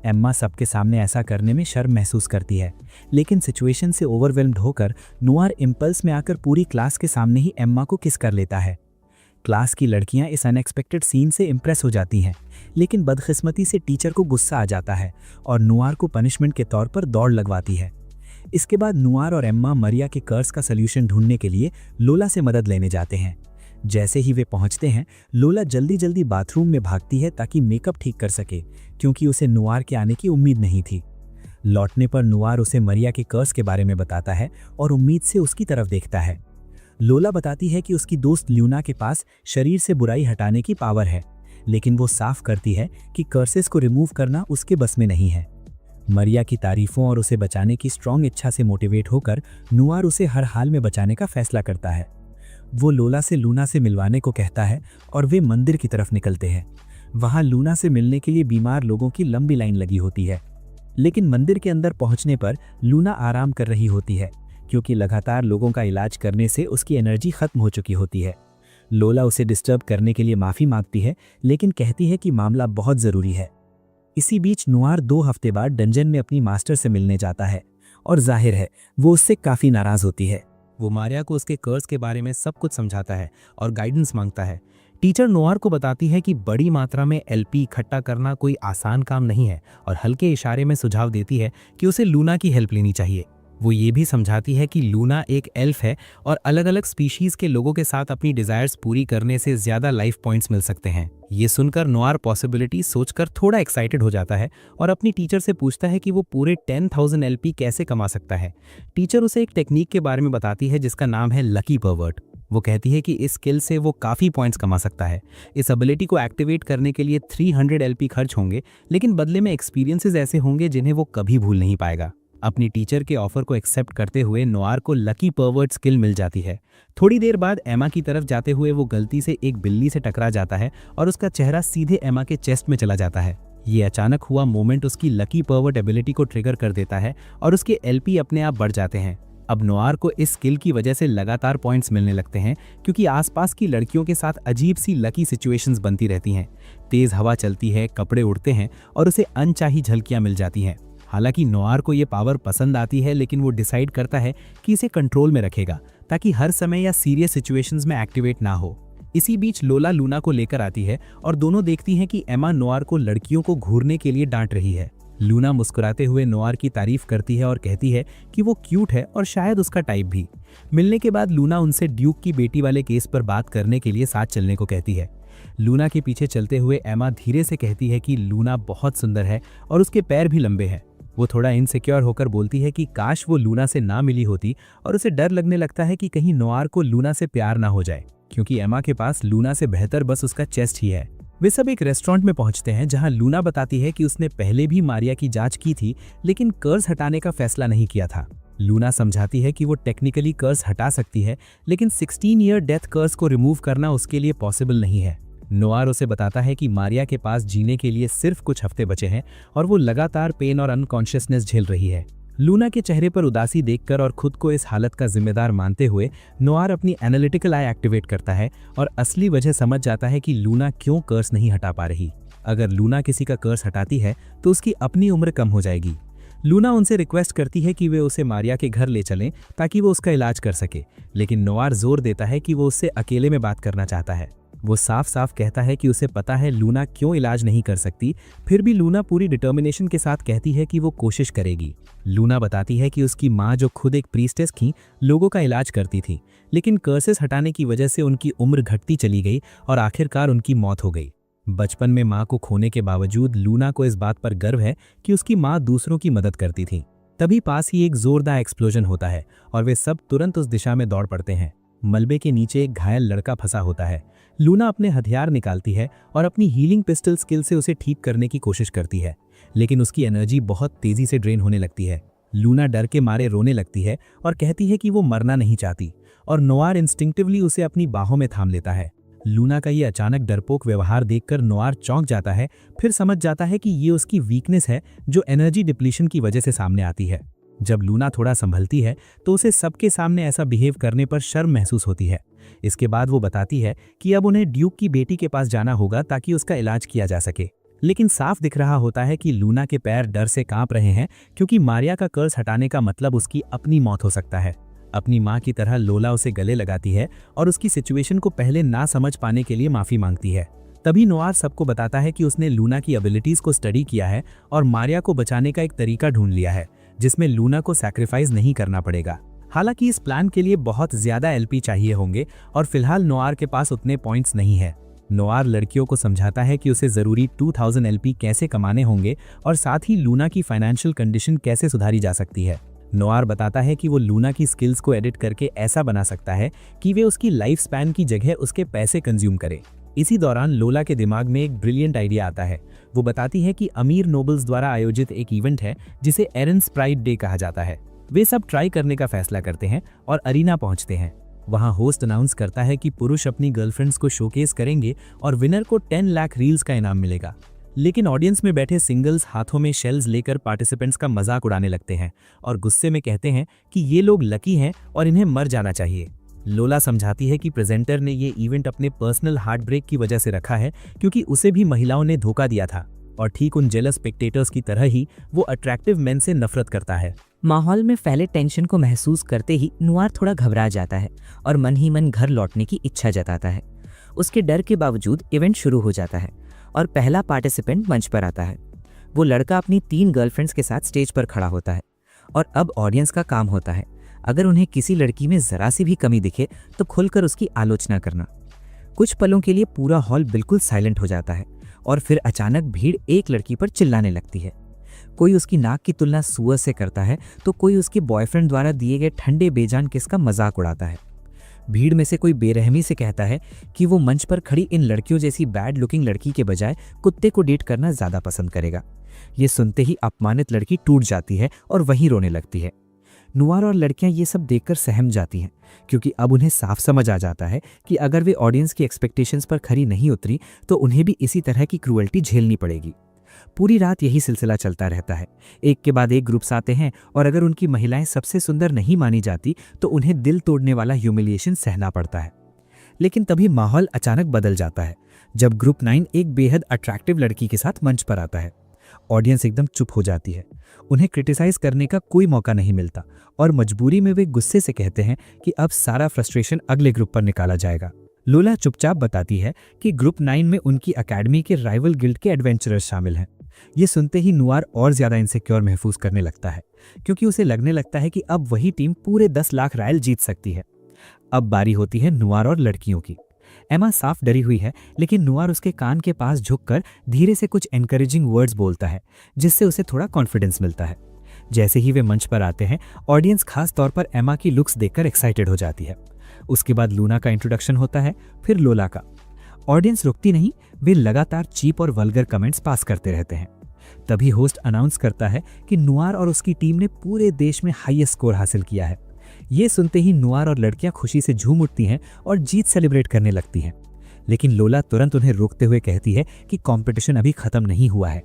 एम्मा सबके सामने ऐसा करने में शर्म महसूस करती है, लेकिन सिचुएशन से ओवरवेल्म्ड होकर नुआर इम्पल्स में आकर पूरी क्लास के सामने ही एम्मा को किस कर लेता है। क्लास की लड़कियां इस अनएक्सपेक्टेड सीन से इम्प्रेस हो जाती हैं, लेकिन बदकिस्मती से टीचर को गुस्सा आ जाता है और नुआर को पनिशमेंट के तौर पर दौड़ लगवाती है। इसके बाद नुआर और एम्मा मारिया के कर्स का सल्यूशन ढूंढने के लिए लोला से मदद लेने जाते हैं। जैसे ही वे पहुंचते हैं, लोला जल्दी जल्दी बाथरूम में भागती है ताकि मेकअप ठीक कर सके, क्योंकि उसे नुआर के आने की उम्मीद नहीं थी। लौटने पर नुआर उसे मारिया के कर्स के बारे में बताता है और उम्मीद से उसकी तरफ देखता है। लोला बताती है कि उसकी दोस्त ल्यूना के पास शरीर से बुराई हटाने की पावर है, लेकिन वो साफ करती है कि कर्सेस को रिमूव करना उसके बस में नहीं है। मारिया की तारीफों और उसे बचाने की स्ट्रॉन्ग इच्छा से मोटिवेट होकर नुआर उसे हर हाल में बचाने का फैसला करता है। वो लोला से लूना से मिलवाने को कहता है और वे मंदिर की तरफ निकलते हैं। वहाँ लूना से मिलने के लिए बीमार लोगों की लंबी लाइन लगी होती है। लेकिन मंदिर के अंदर पहुंचने पर लूना आराम कर रही होती है, क्योंकि लगातार लोगों का इलाज करने से उसकी एनर्जी खत्म हो चुकी होती है। लोला उसे डिस्टर्ब करने के लिए माफ़ी मांगती है, लेकिन कहती है कि मामला बहुत ज़रूरी है। इसी बीच नुआर 2 हफ्ते बाद डंजन में अपनी मास्टर से मिलने जाता है और जाहिर है वो उससे काफ़ी नाराज़ होती है। वो मारिया को उसके कर्ज के बारे में सब कुछ समझाता है और गाइडेंस मांगता है। टीचर नुआर को बताती है कि बड़ी मात्रा में एलपी इकट्ठा करना कोई आसान काम नहीं है और हल्के इशारे में सुझाव देती है कि उसे लूना की हेल्प लेनी चाहिए। वो ये भी समझाती है कि लूना एक एल्फ है और अलग अलग स्पीशीज़ के लोगों के साथ अपनी डिज़ायर्स पूरी करने से ज़्यादा लाइफ पॉइंट्स मिल सकते हैं। ये सुनकर नुआर पॉसिबिलिटी सोचकर थोड़ा एक्साइटेड हो जाता है और अपनी टीचर से पूछता है कि वो पूरे 10,000 एलपी कैसे कमा सकता है। टीचर उसे एक टेक्निक के बारे में बताती है जिसका नाम है लकी परवर्ट। वो कहती है कि इस स्किल से वो काफ़ी पॉइंट्स कमा सकता है। इस एबिलिटी को एक्टिवेट करने के लिए 300 एलपी खर्च होंगे, लेकिन बदले में एक्सपीरियंसेस ऐसे होंगे जिन्हें वो कभी भूल नहीं पाएगा। अपनी टीचर के ऑफर को एक्सेप्ट करते हुए नुआर को लकी परवर्ट स्किल मिल जाती है। थोड़ी देर बाद एमा की तरफ जाते हुए वो गलती से एक बिल्ली से टकरा जाता है और उसका चेहरा सीधे एमा के चेस्ट में चला जाता है। ये अचानक हुआ मोमेंट उसकी लकी परवर्ट एबिलिटी को ट्रिगर कर देता है और उसके एलपी अपने आप बढ़ जाते हैं। अब नुआर को इस स्किल की वजह से लगातार पॉइंट्स मिलने लगते हैं, क्योंकि आसपास की लड़कियों के साथ अजीब सी लकी सिचुएशंस बनती रहती हैं। तेज हवा चलती है, कपड़े उड़ते हैं और उसे अनचाही झलकियां मिल जाती हैं। हालांकि नुआर को ये पावर पसंद आती है, लेकिन वो डिसाइड करता है कि इसे कंट्रोल में रखेगा ताकि हर समय या सीरियस सिचुएशंस में एक्टिवेट ना हो। इसी बीच लोला लूना को लेकर आती है और दोनों देखती हैं कि एमा नुआर को लड़कियों को घूरने के लिए डांट रही है। लूना मुस्कुराते हुए नुआर की तारीफ करती है और कहती है कि वो क्यूट है और शायद उसका टाइप भी। मिलने के बाद लूना उनसे ड्यूक की बेटी वाले केस पर बात करने के लिए साथ चलने को कहती है। लूना के पीछे चलते हुए एमा धीरे से कहती है कि लूना बहुत सुंदर है और उसके पैर भी लंबे हैं। वो थोड़ा इनसिक्योर होकर बोलती है कि काश वो लूना से ना मिली होती, और उसे डर लगने लगता है कि कहीं नुआर को लूना से प्यार ना हो जाए, क्योंकि एमा के पास लूना से बेहतर बस उसका चेस्ट ही है। वे सब एक रेस्टोरेंट में पहुंचते हैं जहां लूना बताती है कि उसने पहले भी मारिया की जांच की थी, लेकिन कर्ज हटाने का फैसला नहीं किया था। लूना समझाती है कि वो टेक्निकली कर्ज हटा सकती है, लेकिन 16 ईयर डेथ कर्ज को रिमूव करना उसके लिए पॉसिबल नहीं है। नुआर उसे बताता है कि मारिया के पास जीने के लिए सिर्फ कुछ हफ्ते बचे हैं और वो लगातार पेन और अनकॉन्शियसनेस झेल रही है। लूना के चेहरे पर उदासी देखकर और खुद को इस हालत का जिम्मेदार मानते हुए नुआर अपनी एनालिटिकल आई एक्टिवेट करता है और असली वजह समझ जाता है कि लूना क्यों कर्ज नहीं हटा पा रही। अगर लूना किसी का कर्ज हटाती है तो उसकी अपनी उम्र कम हो जाएगी। लूना उनसे रिक्वेस्ट करती है कि वे उसे मारिया के घर ले चलें ताकि वो उसका इलाज कर सके, लेकिन नुआर जोर देता है कि वो उससे अकेले में बात करना चाहता है। वो साफ साफ कहता है कि उसे पता है लूना क्यों इलाज नहीं कर सकती, फिर भी लूना पूरी डिटर्मिनेशन के साथ कहती है कि वो कोशिश करेगी। लूना बताती है कि उसकी माँ, जो खुद एक प्रीस्टेस थी, लोगों का इलाज करती थी, लेकिन कर्सेस हटाने की वजह से उनकी उम्र घटती चली गई और आखिरकार उनकी मौत हो गई। बचपन में माँ को खोने के बावजूद लूना को इस बात पर गर्व है कि उसकी माँ दूसरों की मदद करती थी। तभी पास ही एक जोरदार एक्सप्लोजन होता है और वे सब तुरंत उस दिशा में दौड़ पड़ते हैं। मलबे के नीचे एक घायल लड़का फंसा होता है। लूना अपने हथियार निकालती है और अपनी हीलिंग पिस्टल स्किल से उसे ठीक करने की कोशिश करती है, लेकिन उसकी एनर्जी बहुत तेजी से ड्रेन होने लगती है। लूना डर के मारे रोने लगती है और कहती है कि वो मरना नहीं चाहती, और नुआर इंस्टिंक्टिवली उसे अपनी बाहों में थाम लेता है। लूना का ये अचानक डरपोक व्यवहार देखकर नुआर चौंक जाता है, फिर समझ जाता है कि ये उसकी वीकनेस है जो एनर्जी डिप्लीशन की वजह से सामने आती है। जब लूना थोड़ा संभलती है तो उसे सबके सामने ऐसा बिहेव करने पर शर्म महसूस होती है। इसके बाद वो बताती है कि अब उन्हें ड्यूक की बेटी के पास जाना होगा ताकि उसका इलाज किया जा सके, लेकिन साफ दिख रहा होता है कि लूना के पैर डर से कांप रहे हैं, क्योंकि मारिया का कर्ज हटाने का मतलब उसकी अपनी मौत हो सकता है। अपनी माँ की तरह लोला उसे गले लगाती है और उसकी सिचुएशन को पहले ना समझ पाने के लिए माफी मांगती है। तभी नुआर सबको बताता है कि उसने लूना की एबिलिटीज को स्टडी किया है और मारिया को बचाने का एक तरीका ढूंढ लिया है जिसमें लूना को सैक्रिफाइस नहीं करना पड़ेगा। हालांकि इस प्लान के लिए बहुत ज्यादा एलपी चाहिए होंगे और फिलहाल नुआर के पास उतने पॉइंट्स नहीं है। नुआर लड़कियों को समझाता है कि उसे जरूरी 2000 एलपी कैसे कमाने होंगे और साथ ही लूना की फाइनेंशियल कंडीशन कैसे सुधारी जा सकती है। नुआर बताता है कि वो लूना की स्किल्स को एडिट करके ऐसा बना सकता है कि वे उसकी लाइफ स्पैन की जगह उसके पैसे कंज्यूम करे। इसी दौरान लोला के दिमाग में एक ब्रिलियंट आइडिया आता है। वो बताती है कि अमीर नोबल्स द्वारा आयोजित एक इवेंट है जिसे एरन्स प्राइड डे कहा जाता है। वे सब ट्राई करने का फैसला करते हैं और अरीना पहुंचते हैं। वहां होस्ट अनाउंस करता है कि पुरुष अपनी गर्लफ्रेंड्स को शोकेस करेंगे और विनर को 10 लाख रील्स का इनाम मिलेगा। लेकिन ऑडियंस में बैठे सिंगल्स हाथों में शेल्स लेकर पार्टिसिपेंट्स का मजाक उड़ाने लगते हैं और गुस्से में कहते हैं कि ये लोग लकी हैं और इन्हें मर जाना चाहिए। लोला समझाती है कि प्रेजेंटर ने ये इवेंट अपने पर्सनल हार्ट ब्रेक की वजह से रखा है क्योंकि उसे भी महिलाओं ने धोखा दिया था और ठीक उन जेलस स्पेक्टेटर्स की तरह ही वो अट्रैक्टिव मेन से नफरत करता है। माहौल में फैले टेंशन को महसूस करते ही नुआर थोड़ा घबरा जाता है और मन ही मन घर लौटने की इच्छा जताता है। उसके डर के बावजूद इवेंट शुरू हो जाता है और पहला पार्टिसिपेंट मंच पर आता है। वो लड़का अपनी 3 गर्लफ्रेंड्स के साथ स्टेज पर खड़ा होता है और अब ऑडियंस का काम होता है अगर उन्हें किसी लड़की में जरा सी भी कमी दिखे तो खुलकर उसकी आलोचना करना। कुछ पलों के लिए पूरा हॉल बिल्कुल साइलेंट हो जाता है और फिर अचानक भीड़ एक लड़की पर चिल्लाने लगती है। कोई उसकी नाक की तुलना सुअर से करता है तो कोई उसके बॉयफ्रेंड द्वारा दिए गए ठंडे बेजान किस का मजाक उड़ाता है। भीड़ में से कोई बेरहमी से कहता है कि वो मंच पर खड़ी इन लड़कियों जैसी बैड लुकिंग लड़की के बजाय कुत्ते को डेट करना ज़्यादा पसंद करेगा। ये सुनते ही अपमानित लड़की टूट जाती है और वहीं रोने लगती है। नुआर और लड़कियां ये सब देखकर सहम जाती हैं क्योंकि अब उन्हें साफ समझ आ जाता है कि अगर वे ऑडियंस की एक्सपेक्टेशंस पर खरी नहीं उतरी तो उन्हें भी इसी तरह की क्रूअल्टी झेलनी पड़ेगी। पूरी रात यही सिलसिला चलता रहता है। एक के बाद एक ग्रुप्स आते हैं और अगर उनकी महिलाएं सबसे सुंदर नहीं मानी जाती तो उन्हें दिल तोड़ने वाला ह्यूमिलिएशन सहना पड़ता है। लेकिन तभी माहौल अचानक बदल जाता है जब ग्रुप 9 एक बेहद अट्रैक्टिव लड़की के साथ मंच पर आता है। ऑडियंस एकदम चुप हो जाती है। उन्हें क्रिटिसाइज करने का कोई मौका नहीं मिलता और मजबूरी में वे गुस्से से कहते हैं कि अब सारा फ्रस्ट्रेशन अगले ग्रुप पर निकाला जाएगा। लोला चुपचाप बताती है कि ग्रुप 9 में उनकी एकेडमी के राइवल गिल्ड के एडवेंचरर्स शामिल हैं। ये सुनते ही नुआर और ज्यादा इनसिक्योर महसूस करने लगता है क्योंकि उसे लगने लगता है कि अब वही टीम पूरे 10 लाख रायल जीत सकती है। अब बारी होती है नुआर और लड़कियों की। एमा साफ डरी हुई है लेकिन नुआर उसके कान के पास झुककर धीरे से कुछ एनकरेजिंग वर्ड्स बोलता है जिससे उसे थोड़ा कॉन्फिडेंस मिलता है। जैसे ही वे मंच पर आते हैं ऑडियंस खास तौर पर एमा की लुक्स देखकर एक्साइटेड हो जाती है। उसके बाद लूना का इंट्रोडक्शन होता है, फिर लोला का। ऑडियंस रुकती नहीं, वे लगातार चीप और वल्गर कमेंट्स पास करते रहते हैं। तभी होस्ट अनाउंस करता है कि नुआर और उसकी टीम ने पूरे देश में हाईएस्ट स्कोर हासिल किया है। ये सुनते ही नुआर और लड़कियां खुशी से झूम उठती हैं और जीत सेलिब्रेट करने लगती हैं। लेकिन लोला तुरंत उन्हें रोकते हुए कहती है कि कंपटीशन अभी खत्म नहीं हुआ है।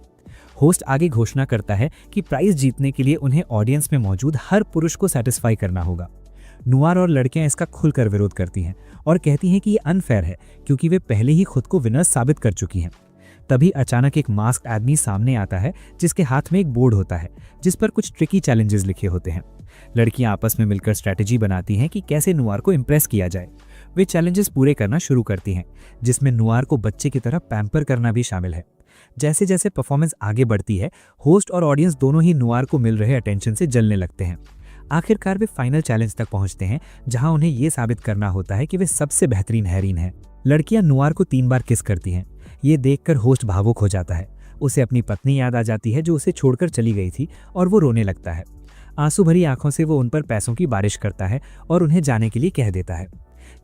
होस्ट आगे घोषणा करता है कि प्राइज जीतने के लिए उन्हें ऑडियंस में मौजूद हर पुरुष को सेटिस्फाई करना होगा। नुआर और लड़कियां इसका खुलकर विरोध करती हैं और कहती हैं कि ये अनफेयर है क्योंकि वे पहले ही खुद को विनर साबित कर चुकी हैं। तभी अचानक एक मास्क आदमी सामने आता है जिसके हाथ में एक बोर्ड होता है जिस पर कुछ ट्रिकी चैलेंजेस लिखे होते हैं। लड़कियां आपस में मिलकर स्ट्रेटेजी बनाती हैं कि कैसे नुआर को इम्प्रेस किया जाए। वे चैलेंजेस पूरे करना शुरू करती हैं जिसमें नुआर को बच्चे की तरह पैम्पर करना भी शामिल है। जैसे जैसे परफॉर्मेंस आगे बढ़ती है होस्ट और ऑडियंस दोनों ही नुआर को मिल रहे अटेंशन से जलने लगते हैं। आखिरकार वे फाइनल चैलेंज तक पहुंचते हैं जहां उन्हें यह साबित करना होता है कि वे सबसे बेहतरीन हैरीन हैं। लड़कियां नुआर को 3 बार किस करती हैं। ये देखकर होस्ट भावुक हो जाता है। उसे अपनी पत्नी याद आ जाती है जो उसे छोड़कर चली गई थी और वो रोने लगता है। आंसू भरी आंखों से वो उन पर पैसों की बारिश करता है और उन्हें जाने के लिए कह देता है।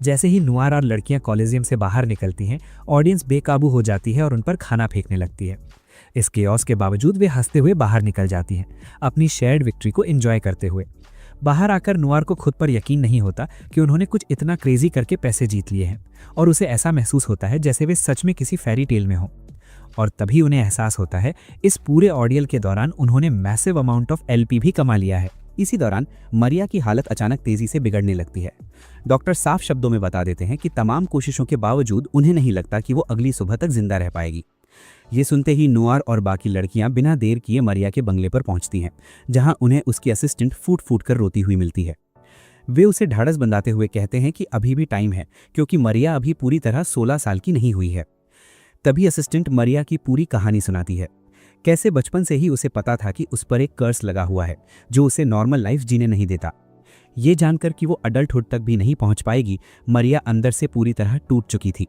जैसे ही नुआर और लड़कियां कॉलेजियम से बाहर निकलती हैं ऑडियंस बेकाबू हो जाती है और उन पर खाना फेंकने लगती है। इस केओस के बावजूद वे हंसते हुए बाहर निकल जाती हैं, अपनी शेयर्ड विक्ट्री को एंजॉय करते हुए। बाहर आकर नुआर को खुद पर यकीन नहीं होता कि उन्होंने कुछ इतना क्रेजी करके पैसे जीत लिए हैं और उसे ऐसा महसूस होता है जैसे वे सच में किसी फेरी टेल में हों। और तभी उन्हें एहसास होता है इस पूरे ऑडियल के दौरान उन्होंने मैसिव अमाउंट ऑफ एलपी भी कमा लिया है। इसी दौरान मरिया की हालत अचानक तेजी से बिगड़ने लगती है। डॉक्टर साफ शब्दों में बता देते हैं कि तमाम कोशिशों के बावजूद उन्हें नहीं लगता कि वो अगली सुबह तक जिंदा रह पाएगी। ये सुनते ही नुआर और बाकी लड़कियां बिना देर किए मरिया के बंगले पर पहुंचती हैं, जहां उन्हें उसकी असिस्टेंट फूट फूट कर रोती हुई मिलती है। वे उसे ढाढ़स बंधाते हुए कहते हैं कि अभी भी टाइम है क्योंकि मरिया अभी पूरी तरह 16 साल की नहीं हुई है। तभी असिस्टेंट मरिया की पूरी कहानी सुनाती है, कैसे बचपन से ही उसे पता था कि उस पर एक कर्स लगा हुआ है जो उसे नॉर्मल लाइफ जीने नहीं देता। ये जानकर कि वो अडल्टहुड तक भी नहीं पहुंच पाएगी, मरिया अंदर से पूरी तरह टूट चुकी थी।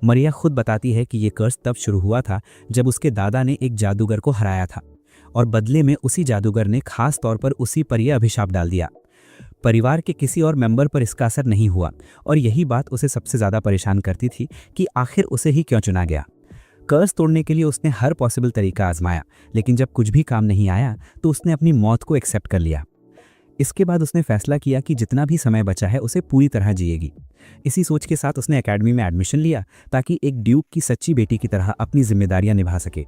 मरिया खुद बताती है कि ये कर्स तब शुरू हुआ था जब उसके दादा ने एक जादूगर को हराया था और बदले में उसी जादूगर ने खास तौर पर उसी पर यह अभिशाप डाल दिया। परिवार के किसी और मेंबर पर इसका असर नहीं हुआ और यही बात उसे सबसे ज़्यादा परेशान करती थी कि आखिर उसे ही क्यों चुना गया। कर्स तोड़ने के लिए उसने हर पॉसिबल तरीका आजमाया, लेकिन जब कुछ भी काम नहीं आया तो उसने अपनी मौत को एक्सेप्ट कर लिया। इसके बाद उसने फैसला किया कि जितना भी समय बचा है उसे पूरी तरह जिएगी। इसी सोच के साथ उसने एकेडमी में एडमिशन लिया ताकि एक ड्यूक की सच्ची बेटी की तरह अपनी जिम्मेदारियां निभा सके।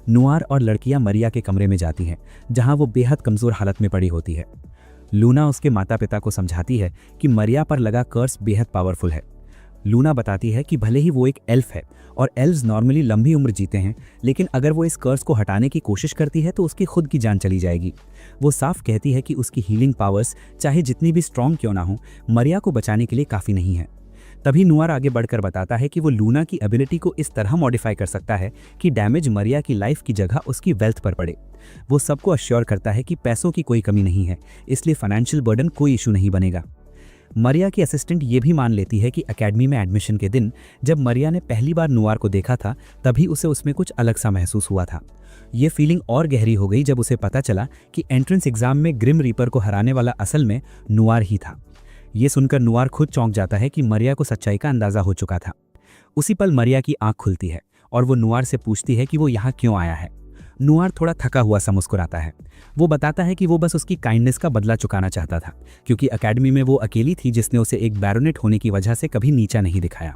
नुआर और लड़कियां मरिया के कमरे में जाती हैं, जहां वो बेहद कमज़ोर हालत में पड़ी होती है। लूना उसके माता पिता को समझाती है कि मरिया पर लगा कर्स बेहद पावरफुल है। लूना बताती है कि भले ही वो एक एल्फ है और एल्व्स नॉर्मली लंबी उम्र जीते हैं, लेकिन अगर वो इस कर्स को हटाने की कोशिश करती है तो उसकी खुद की जान चली जाएगी। वो साफ कहती है कि उसकी हीलिंग पावर्स चाहे जितनी भी स्ट्रॉन्ग क्यों ना हो, मरिया को बचाने के लिए काफ़ी नहीं है। तभी नुआर आगे बढ़कर बताता है कि वो लूना की एबिलिटी को इस तरह मॉडिफाई कर सकता है कि डैमेज मरिया की लाइफ की जगह उसकी वेल्थ पर पड़े। वो सबको अश्योर करता है कि पैसों की कोई कमी नहीं है, इसलिए फाइनेंशियल बर्डन कोई इशू नहीं बनेगा। मरिया की असिस्टेंट ये भी मान लेती है कि एकेडमी में एडमिशन के दिन जब मरिया ने पहली बार नुआर को देखा था, तभी उसे उसमें कुछ अलग सा महसूस हुआ था। ये फीलिंग और गहरी हो गई जब उसे पता चला कि एंट्रेंस एग्जाम में ग्रिम रीपर को हराने वाला असल में नुआर ही था। ये सुनकर नुआर खुद चौंक जाता है कि मरिया को सच्चाई का अंदाजा हो चुका था। उसी पल मरिया की आंख खुलती है और वो नुआर से पूछती है कि वो यहाँ क्यों आया है। नुआर थोड़ा थका हुआ सा मुस्कुराता है। वो बताता है कि वो बस उसकी काइंडनेस का बदला चुकाना चाहता था, क्योंकि एकेडमी में वो अकेली थी जिसने उसे एक बैरोनेट होने की वजह से कभी नीचा नहीं दिखाया।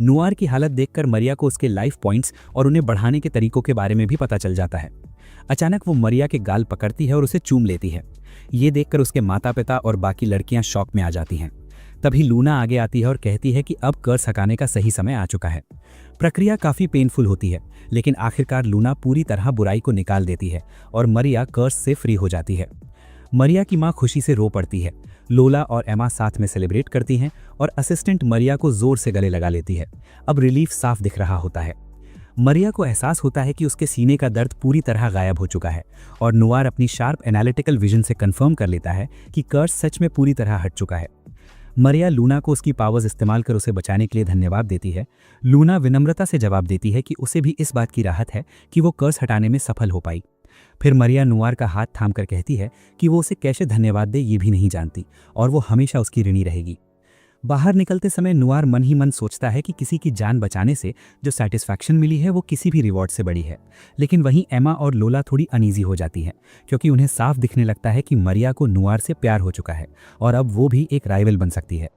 नुआर की हालत देखकर मरिया को उसके लाइफ पॉइंट्स और उन्हें बढ़ाने के तरीकों के बारे में भी पता चल जाता है। अचानक वो मरिया के गाल पकड़ती है और उसे चूम लेती है। ये देखकर उसके माता पिता और बाकी लड़कियां शॉक में आ जाती हैं। तभी लूना आगे आती है और कहती है कि अब कर्स हटाने का सही समय आ चुका है। प्रक्रिया काफ़ी पेनफुल होती है, लेकिन आखिरकार लूना पूरी तरह बुराई को निकाल देती है और मरिया कर्स से फ्री हो जाती है। मरिया की माँ खुशी से रो पड़ती है। लोला और एमा साथ में सेलिब्रेट करती हैं और असिस्टेंट मरिया को जोर से गले लगा लेती है। अब रिलीफ साफ दिख रहा होता है। मरिया को एहसास होता है कि उसके सीने का दर्द पूरी तरह गायब हो चुका है और नुआर अपनी शार्प एनालिटिकल विजन से कंफर्म कर लेता है कि कर्स सच में पूरी तरह हट चुका है। मरिया लूना को उसकी पावर्स इस्तेमाल कर उसे बचाने के लिए धन्यवाद देती है। लूना विनम्रता से जवाब देती है कि उसे भी इस बात की राहत है कि वो कर्स हटाने में सफल हो पाई। फिर मरिया नुआर का हाथ थामकर कहती है कि वो उसे कैसे धन्यवाद दे ये भी नहीं जानती और वो हमेशा उसकी ऋणी रहेगी। बाहर निकलते समय नुआर मन ही मन सोचता है कि किसी की जान बचाने से जो सेटिस्फैक्शन मिली है वो किसी भी रिवॉर्ड से बड़ी है। लेकिन वहीं एमा और लोला थोड़ी अनईजी हो जाती हैं, क्योंकि उन्हें साफ दिखने लगता है कि मरिया को नुआर से प्यार हो चुका है और अब वो भी एक राइवल बन सकती है।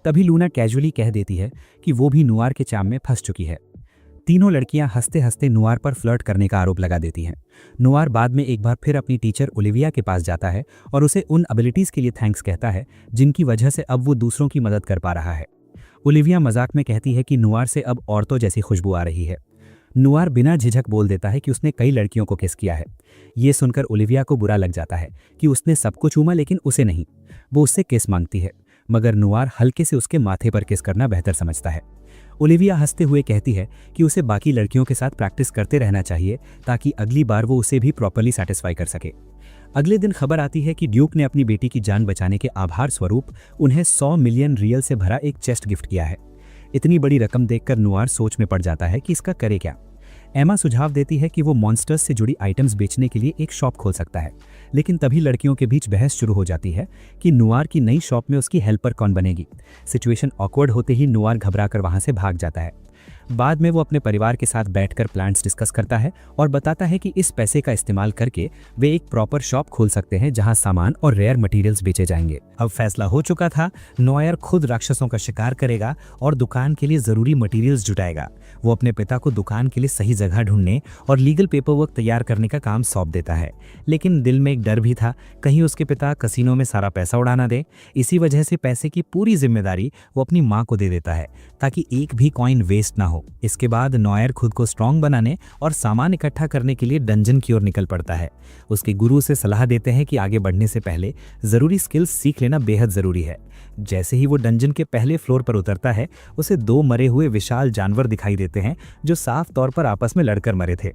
तभी लूना कैजुअली कह देती है कि वो भी नुआर के चाम में फंस चुकी है। तीनों लड़कियां हंसते हंसते नुआर पर फ्लर्ट करने का आरोप लगा देती हैं। नुआर बाद में एक बार फिर अपनी टीचर ओलिविया के पास जाता है और उसे उन एबिलिटीज़ के लिए थैंक्स कहता है जिनकी वजह से अब वो दूसरों की मदद कर पा रहा है। ओलिविया मजाक में कहती है कि नुआर से अब औरतों जैसी खुशबू आ रही है। नुआर बिना झिझक बोल देता है कि उसने कई लड़कियों को किस किया है। ये सुनकर ओलिविया को बुरा लग जाता है कि उसने सबको चूमा लेकिन उसे नहीं। वो उससे किस मांगती है, मगर नुआर हल्के से उसके माथे पर किस करना बेहतर समझता है। ओलिविया हंसते हुए कहती है कि उसे बाकी लड़कियों के साथ प्रैक्टिस करते रहना चाहिए ताकि अगली बार वो उसे भी प्रॉपर्ली सेटिस्फाई कर सके। अगले दिन खबर आती है कि ड्यूक ने अपनी बेटी की जान बचाने के आभार स्वरूप उन्हें 100 मिलियन रियल से भरा एक चेस्ट गिफ्ट किया है। इतनी बड़ी रकम देखकर नुआर सोच में पड़ जाता है कि इसका करे क्या। एमा सुझाव देती है कि वो मॉन्स्टर्स से जुड़ी आइटम्स बेचने के लिए एक शॉप खोल सकता है, लेकिन तभी लड़कियों के बीच बहस शुरू हो जाती है कि नुआर की नई शॉप में उसकी हेल्पर कौन बनेगी। सिचुएशन ऑकवर्ड होते ही नुआर घबराकर वहां से भाग जाता है। बाद में वो अपने परिवार के साथ बैठकर प्लान्स डिस्कस करता है और बताता है कि इस पैसे का इस्तेमाल करके वे एक प्रॉपर शॉप खोल सकते हैं जहां सामान और रेयर मटेरियल्स बेचे जाएंगे। अब फैसला हो चुका था, नोयर खुद राक्षसों का शिकार करेगा और दुकान के लिए जरूरी मटेरियल्स जुटाएगा। वो अपने पिता को दुकान के लिए सही जगह ढूंढने और लीगल पेपरवर्क तैयार करने का काम सौंप देता है, लेकिन दिल में एक डर भी था, कहीं उसके पिता कसिनो में सारा पैसा उड़ा ना दे। इसी वजह से पैसे की पूरी जिम्मेदारी वो अपनी माँ को दे देता है ताकि एक भी कॉइन वेस्ट ना हो। इसके बाद नोयर खुद को स्ट्रॉन्ग बनाने और सामान इकट्ठा करने के लिए डंजन की ओर निकल पड़ता है। उसके गुरु से सलाह देते हैं कि आगे बढ़ने से पहले जरूरी स्किल्स सीख लेना बेहद जरूरी है। जैसे ही वो डंजन के पहले फ्लोर पर उतरता है, उसे 2 मरे हुए विशाल जानवर दिखाई देते हैं जो साफ तौर पर आपस में लड़कर मरे थे।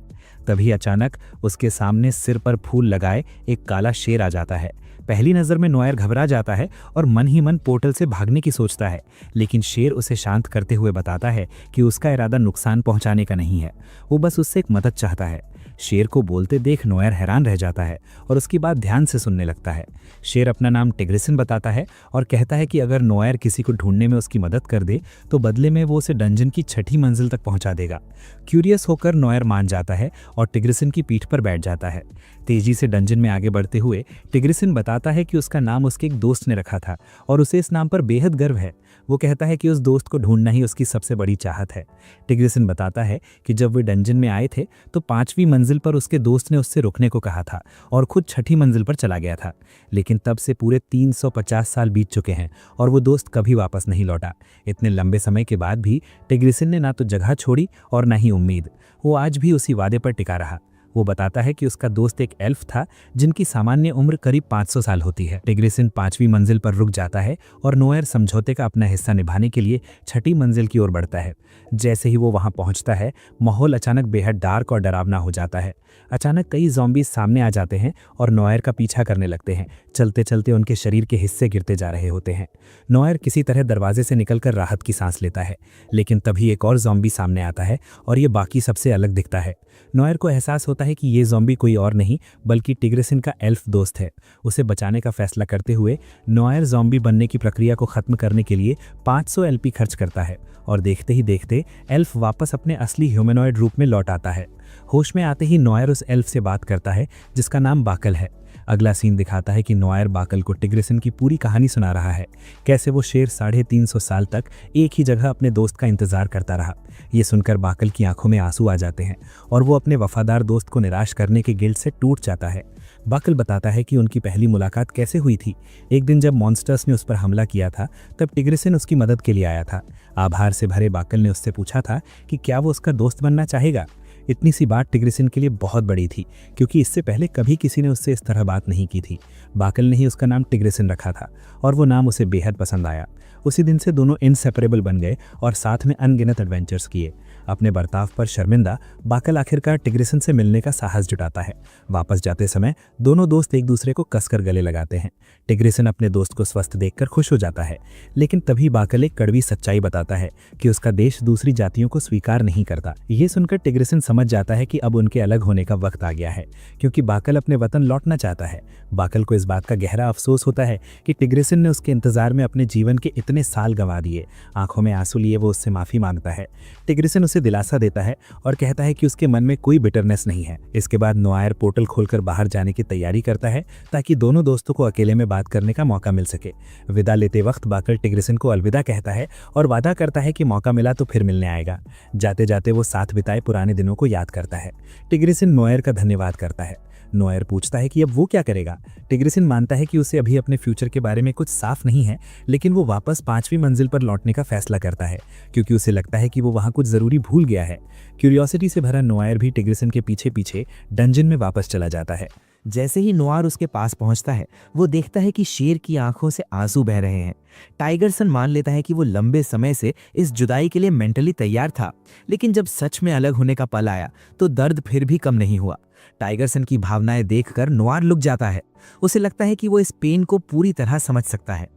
तभी अचानक उसके सामने सिर पर फूल लगाए एक काला शेर आ जाता है। पहली नज़र में नोयर घबरा जाता है और मन ही मन पोर्टल से भागने की सोचता है, लेकिन शेर उसे शांत करते हुए बताता है कि उसका इरादा नुकसान पहुंचाने का नहीं है, वो बस उससे एक मदद चाहता है। शेर को बोलते देख नोयर हैरान रह जाता है और उसकी बात ध्यान से सुनने लगता है। शेर अपना नाम टिग्रिसन बताता है और कहता है कि अगर नोयर किसी को ढूंढने में उसकी मदद कर दे तो बदले में वो उसे डंजन की 6ठी मंजिल तक पहुंचा देगा। क्यूरियस होकर नोयर मान जाता है और टिग्रिसन की पीठ पर बैठ जाता है। तेजी से डंजन में आगे बढ़ते हुए टिग्रिसिन बताता है कि उसका नाम उसके एक दोस्त ने रखा था और उसे इस नाम पर बेहद गर्व है। वो कहता है कि उस दोस्त को ढूंढना ही उसकी सबसे बड़ी चाहत है। टिग्रिसिन बताता है कि जब वे डंजन में आए थे तो 5वीं मंजिल पर उसके दोस्त ने उससे रुकने को कहा था और खुद 6ठी मंजिल पर चला गया था। लेकिन तब से पूरे 350 साल बीत चुके हैं और वो दोस्त कभी वापस नहीं लौटा। इतने लंबे समय के बाद भी टिग्रिसिन ने ना तो जगह छोड़ी और ना ही उम्मीद। वो आज भी उसी वादे पर टिका रहा। वो बताता है कि उसका दोस्त एक एल्फ था जिनकी सामान्य उम्र करीब 500 साल होती है। टिग्रिसिन 5वीं मंजिल पर रुक जाता है और नोएर समझौते का अपना हिस्सा निभाने के लिए 6ठी मंजिल की ओर बढ़ता है। जैसे ही वो वहां पहुंचता है, माहौल अचानक बेहद डार्क और डरावना हो जाता है। अचानक कई ज़ॉम्बीज सामने आ जाते हैं और नोएर का पीछा करने लगते हैं। चलते चलते उनके शरीर के हिस्से गिरते जा रहे होते हैं। नोएर किसी तरह दरवाजे से निकलकर राहत की सांस लेता है, लेकिन तभी एक और ज़ॉम्बी सामने आता है और ये बाकी सबसे अलग दिखता है। नोएर को एहसास होता है कि ये ज़ॉम्बी कोई और नहीं बल्कि टिग्रिसिन का एल्फ दोस्त है। उसे बचाने का फैसला करते हुए नोएर ज़ॉम्बी बनने की प्रक्रिया को खत्म करने के लिए 500 एलपी खर्च करता है और देखते ही देखते एल्फ वापस अपने असली ह्यूमनॉइड रूप में लौट आता है। होश में आते ही नोएर उस एल्फ से बात करता है जिसका नाम बाकल है। अगला सीन दिखाता है कि नोएर बाकल को टिग्रिसिन की पूरी कहानी सुना रहा है, कैसे वो शेर 350 साल तक एक ही जगह अपने दोस्त का इंतजार करता रहा। ये सुनकर बाकल की आंखों में आंसू आ जाते हैं और वो अपने वफादार दोस्त को निराश करने के गिल्ट से टूट जाता है। बाकल बताता है कि उनकी पहली मुलाकात कैसे हुई थी। एक दिन जब मॉन्स्टर्स ने उस पर हमला किया था तब टिग्रिसिन उसकी मदद के लिए आया था। आभार से भरे बाकल ने उससे पूछा था कि क्या वो उसका दोस्त बनना चाहेगा। इतनी सी बात टिग्रिसिन के लिए बहुत बड़ी थी क्योंकि इससे पहले कभी किसी ने उससे इस तरह बात नहीं की थी। बाकल ने ही उसका नाम टिग्रिसिन रखा था और वो नाम उसे बेहद पसंद आया। उसी दिन से दोनों इनसेपरेबल बन गए और साथ में अनगिनत एडवेंचर्स किए। अपने बर्ताव पर शर्मिंदा बाकल आखिरकार टिग्रिसिन से मिलने का साहस जुटाता है। वापस जाते समय दोनों दोस्त एक दूसरे को कसकर गले लगाते हैं। टिग्रिसिन अपने दोस्त को स्वस्थ देखकर खुश हो जाता है, लेकिन तभी बाकल एक कड़वी सच्चाई बताता है कि उसका देश दूसरी जातियों को स्वीकार नहीं करता। ये सुनकर टिग्रिसिन समझ जाता है कि अब उनके अलग होने का वक्त आ गया है, क्योंकि बाकल अपने वतन लौटना चाहता है। बाकल को इस बात का गहरा अफसोस होता है कि टिग्रिसिन ने उसके इंतजार में अपने जीवन के इतने साल गंवा दिए। आंखों में आंसू लिए वो उससे माफी मांगता है। टिग्रिसिन उसे दिलासा देता है और कहता है कि उसके मन में कोई बिटरनेस नहीं है। इसके बाद नोएर पोर्टल खोलकर बाहर जाने की तैयारी करता है ताकि दोनों दोस्तों को अकेले में बात करने का मौका मिल सके। विदा लेते वक्त बाकल टिग्रिसिन को अलविदा कहता है और वादा करता है कि मौका मिला तो फिर मिलने आएगा। जाते जाते वो साथ बिताए पुराने दिनों को याद करता है। टिग्रिसिन नोएर का धन्यवाद करता है। नोएर पूछता है कि अब वो क्या करेगा। टिग्रिसिन मानता है कि उसे अभी अपने फ्यूचर के बारे में कुछ साफ नहीं है, लेकिन वो वापस 5वीं मंजिल पर लौटने का फैसला करता है क्योंकि उसे लगता है कि वो वहाँ कुछ ज़रूरी भूल गया है। क्यूरियोसिटी से भरा नोएर भी टिग्रिसिन के पीछे पीछे डंजन में वापस चला जाता है। जैसे ही नोआर उसके पास पहुंचता है, वो देखता है कि शेर की आंखों से आंसू बह रहे हैं। टाइगरसन मान लेता है कि वो लंबे समय से इस जुदाई के लिए मेंटली तैयार था, लेकिन जब सच में अलग होने का पल आया तो दर्द फिर भी कम नहीं हुआ। टाइगरसन की भावनाएं देखकर नोआर लुक जाता है। उसे लगता है कि वो इस पेन को पूरी तरह समझ सकता है।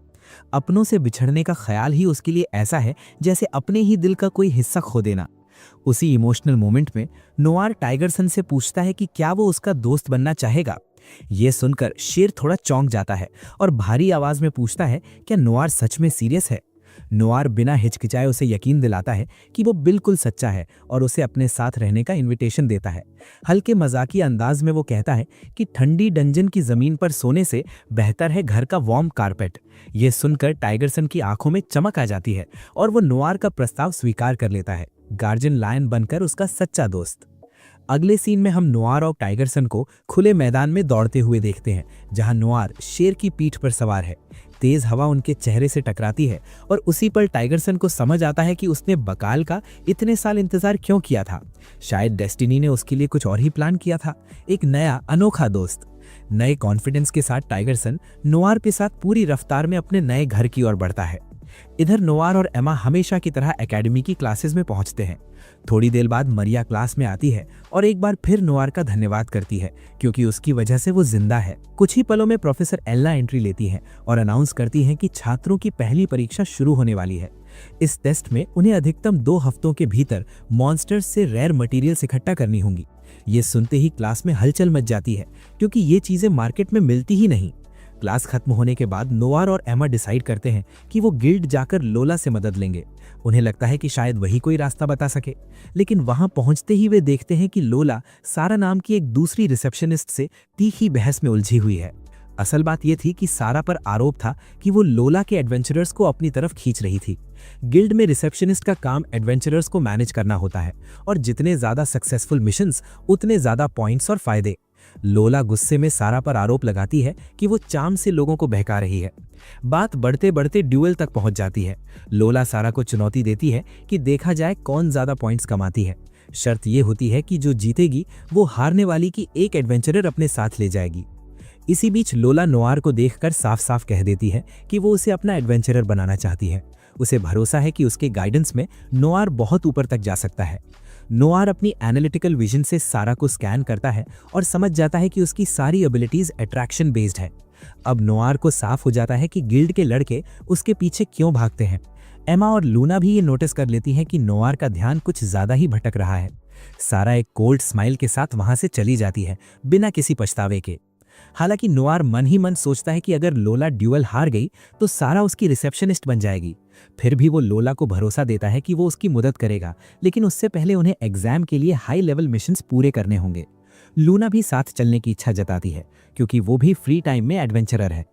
अपनों से बिछड़ने का ख्याल ही उसके लिए ऐसा है जैसे अपने ही दिल का कोई हिस्सा खो देना। उसी इमोशनल मोमेंट में नोआर टाइगरसन से पूछता है कि क्या वो उसका दोस्त बनना चाहेगा। ये सुनकर शेर थोड़ा चौंक जाता है और भारी आवाज में पूछता है, क्या नोआर सच में सीरियस है। नोआर बिना हिचकिचाए उसे यकीन दिलाता है कि वो बिल्कुल सच्चा है और उसे अपने साथ रहने का इनविटेशन देता है। हल्के मजाकिया अंदाज में वो कहता है कि ठंडी डंजन की जमीन पर सोने से बेहतर है घर का वार्म कारपेट। ये सुनकर टाइगरसन की आंखों में चमक आ जाती है और वो नोआर का प्रस्ताव स्वीकार कर लेता है, गार्जियन लायन बनकर उसका सच्चा दोस्त। अगले सीन में हम नोआर और टाइगरसन को खुले मैदान में दौड़ते हुए देखते हैं, जहां नोआर शेर की पीठ पर सवार है। तेज हवा उनके चेहरे से टकराती है और उसी पर टाइगरसन को समझ आता है कि उसने बकाल का इतने साल इंतजार क्यों किया था। शायद डेस्टिनी ने उसके लिए कुछ और ही प्लान किया था, एक नया अनोखा दोस्त। नए कॉन्फिडेंस के साथ टाइगरसन नोआर के साथ पूरी रफ्तार में अपने नए घर की ओर बढ़ता है। इधर नोआर और एमा हमेशा की तरह एकेडमी की क्लासेस में पहुंचते हैं। थोड़ी देर बाद मरिया क्लास में आती है और एक बार फिर नोआर का धन्यवाद करती है क्योंकि उसकी वजह से वो जिंदा है। कुछ ही पलों में प्रोफेसर एल्ला एंट्री लेती हैं और अनाउंस करती हैं कि छात्रों की पहली परीक्षा शुरू होने वाली है। इस टेस्ट में उन्हें अधिकतम 2 हफ्तों के भीतर मॉन्स्टर्स से रेयर मटेरियल्स इकट्ठा करनी होंगी। ये सुनते ही क्लास में हलचल मच जाती है क्योंकि ये चीजें मार्केट में मिलती ही नहीं। क्लास खत्म होने के बाद नोआर और एमा डिसाइड करते हैं कि वो गिल्ड जाकर लोला से मदद लेंगे। उन्हें लगता है कि शायद वही कोई रास्ता बता सके, लेकिन वहां पहुंचते ही वे देखते हैं कि लोला सारा नाम की एक दूसरी रिसेप्शनिस्ट से तीखी बहस में उलझी हुई है। असल बात यह थी कि सारा पर आरोप था कि वो लोला के एडवेंचरर्स को अपनी तरफ खींच रही थी। गिल्ड में रिसेप्शनिस्ट का काम एडवेंचरर्स को मैनेज करना होता है, और जितने ज्यादा सक्सेसफुल मिशंस उतने ज्यादा पॉइंट्स और फायदे। लोला गुस्से में सारा पर आरोप लगाती है कि वो चाम से लोगों को बहका रही है। बात बढ़ते बढ़ते ड्यूएल तक पहुंच जाती है। लोला सारा को चुनौती देती है कि देखा जाए कौन ज्यादा पॉइंट्स कमाती है। शर्त यह होती है कि जो जीतेगी वो हारने वाली की एक एडवेंचरर अपने साथ ले जाएगी। इसी बीच लोला नोआर को देखकर साफ साफ कह देती है कि वो उसे अपना एडवेंचरर बनाना चाहती है। उसे भरोसा है कि उसके गाइडेंस में नोआर बहुत ऊपर तक जा सकता है। नोआर अपनी एनालिटिकल विजन से सारा को स्कैन करता है और समझ जाता है कि उसकी सारी एबिलिटीज अट्रैक्शन बेस्ड है। अब नोआर को साफ हो जाता है कि गिल्ड के लड़के उसके पीछे क्यों भागते हैं। एमा और लूना भी ये नोटिस कर लेती हैं कि नोआर का ध्यान कुछ ज्यादा ही भटक रहा है। सारा एक कोल्ड स्माइल के साथ वहां से चली जाती है, बिना किसी पछतावे के। हालांकि नोआर मन ही मन सोचता है कि अगर लोला ड्यूअल हार गई तो सारा उसकी रिसेप्शनिस्ट बन जाएगी। फिर भी वो लोला को भरोसा देता है कि वो उसकी मदद करेगा, लेकिन उससे पहले उन्हें एग्जाम के लिए हाई लेवल मिशंस पूरे करने होंगे। लूना भी साथ चलने की इच्छा जताती है, क्योंकि वो भी फ्री टाइम में एडवेंचरर है।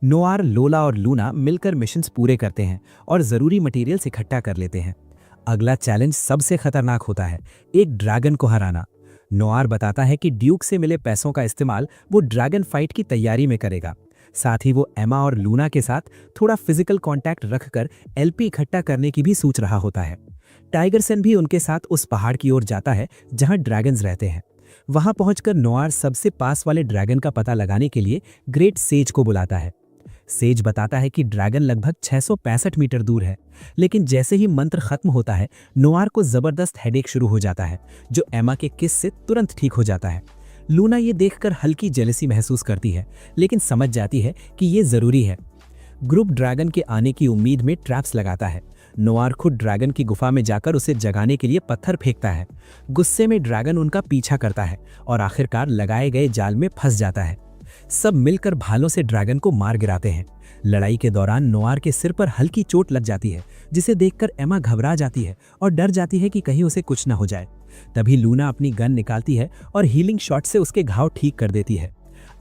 नोआर, लोला और लूना मिलकर मिशंस पूरे करते हैं और जरूरी मटेरियल्स इकट्ठा कर लेते हैं। अगला चैलेंज सबसे खतरनाक होता है, एक ड्रैगन को हराना। नोआर बताता है कि ड्यूक से मिले पैसों का इस्तेमाल वो ड्रैगन फाइट की तैयारी में करेगा। साथ ही वो एमा और लूना के साथ थोड़ा फिजिकल कांटेक्ट रखकर एलपी इकट्ठा करने की भी सोच रहा होता है। टाइगरसन भी उनके साथ उस पहाड़ की ओर जाता है जहां ड्रैगन्स रहते हैं। वहां पहुंचकर नोआर सबसे पास वाले ड्रैगन का पता लगाने के लिए ग्रेट सेज को बुलाता है। सेज बताता है कि ड्रैगन लगभग 665 मीटर दूर है, लेकिन जैसे ही मंत्र खत्म होता है नोआर को जबरदस्त हेडेक शुरू हो जाता है, जो एमा के किस से तुरंत ठीक हो जाता है। लूना ये देखकर हल्की जेलसी महसूस करती है, लेकिन समझ जाती है कि ये जरूरी है। ग्रुप ड्रैगन के आने की उम्मीद में ट्रैप्स लगाता है। नोआर खुद ड्रैगन की गुफा में जाकर उसे जगाने के लिए पत्थर फेंकता है। गुस्से में ड्रैगन उनका पीछा करता है और आखिरकार लगाए गए जाल में फंस जाता है। सब मिलकर भालों से ड्रैगन को मार गिराते हैं। लड़ाई के दौरान नोआर के सिर पर हल्की चोट लग जाती है, जिसे देखकर एमा घबरा जाती है और डर जाती है कि कहीं उसे कुछ न हो जाए। तभी लूना अपनी गन निकालती है और हीलिंग शॉट से उसके घाव ठीक कर देती है।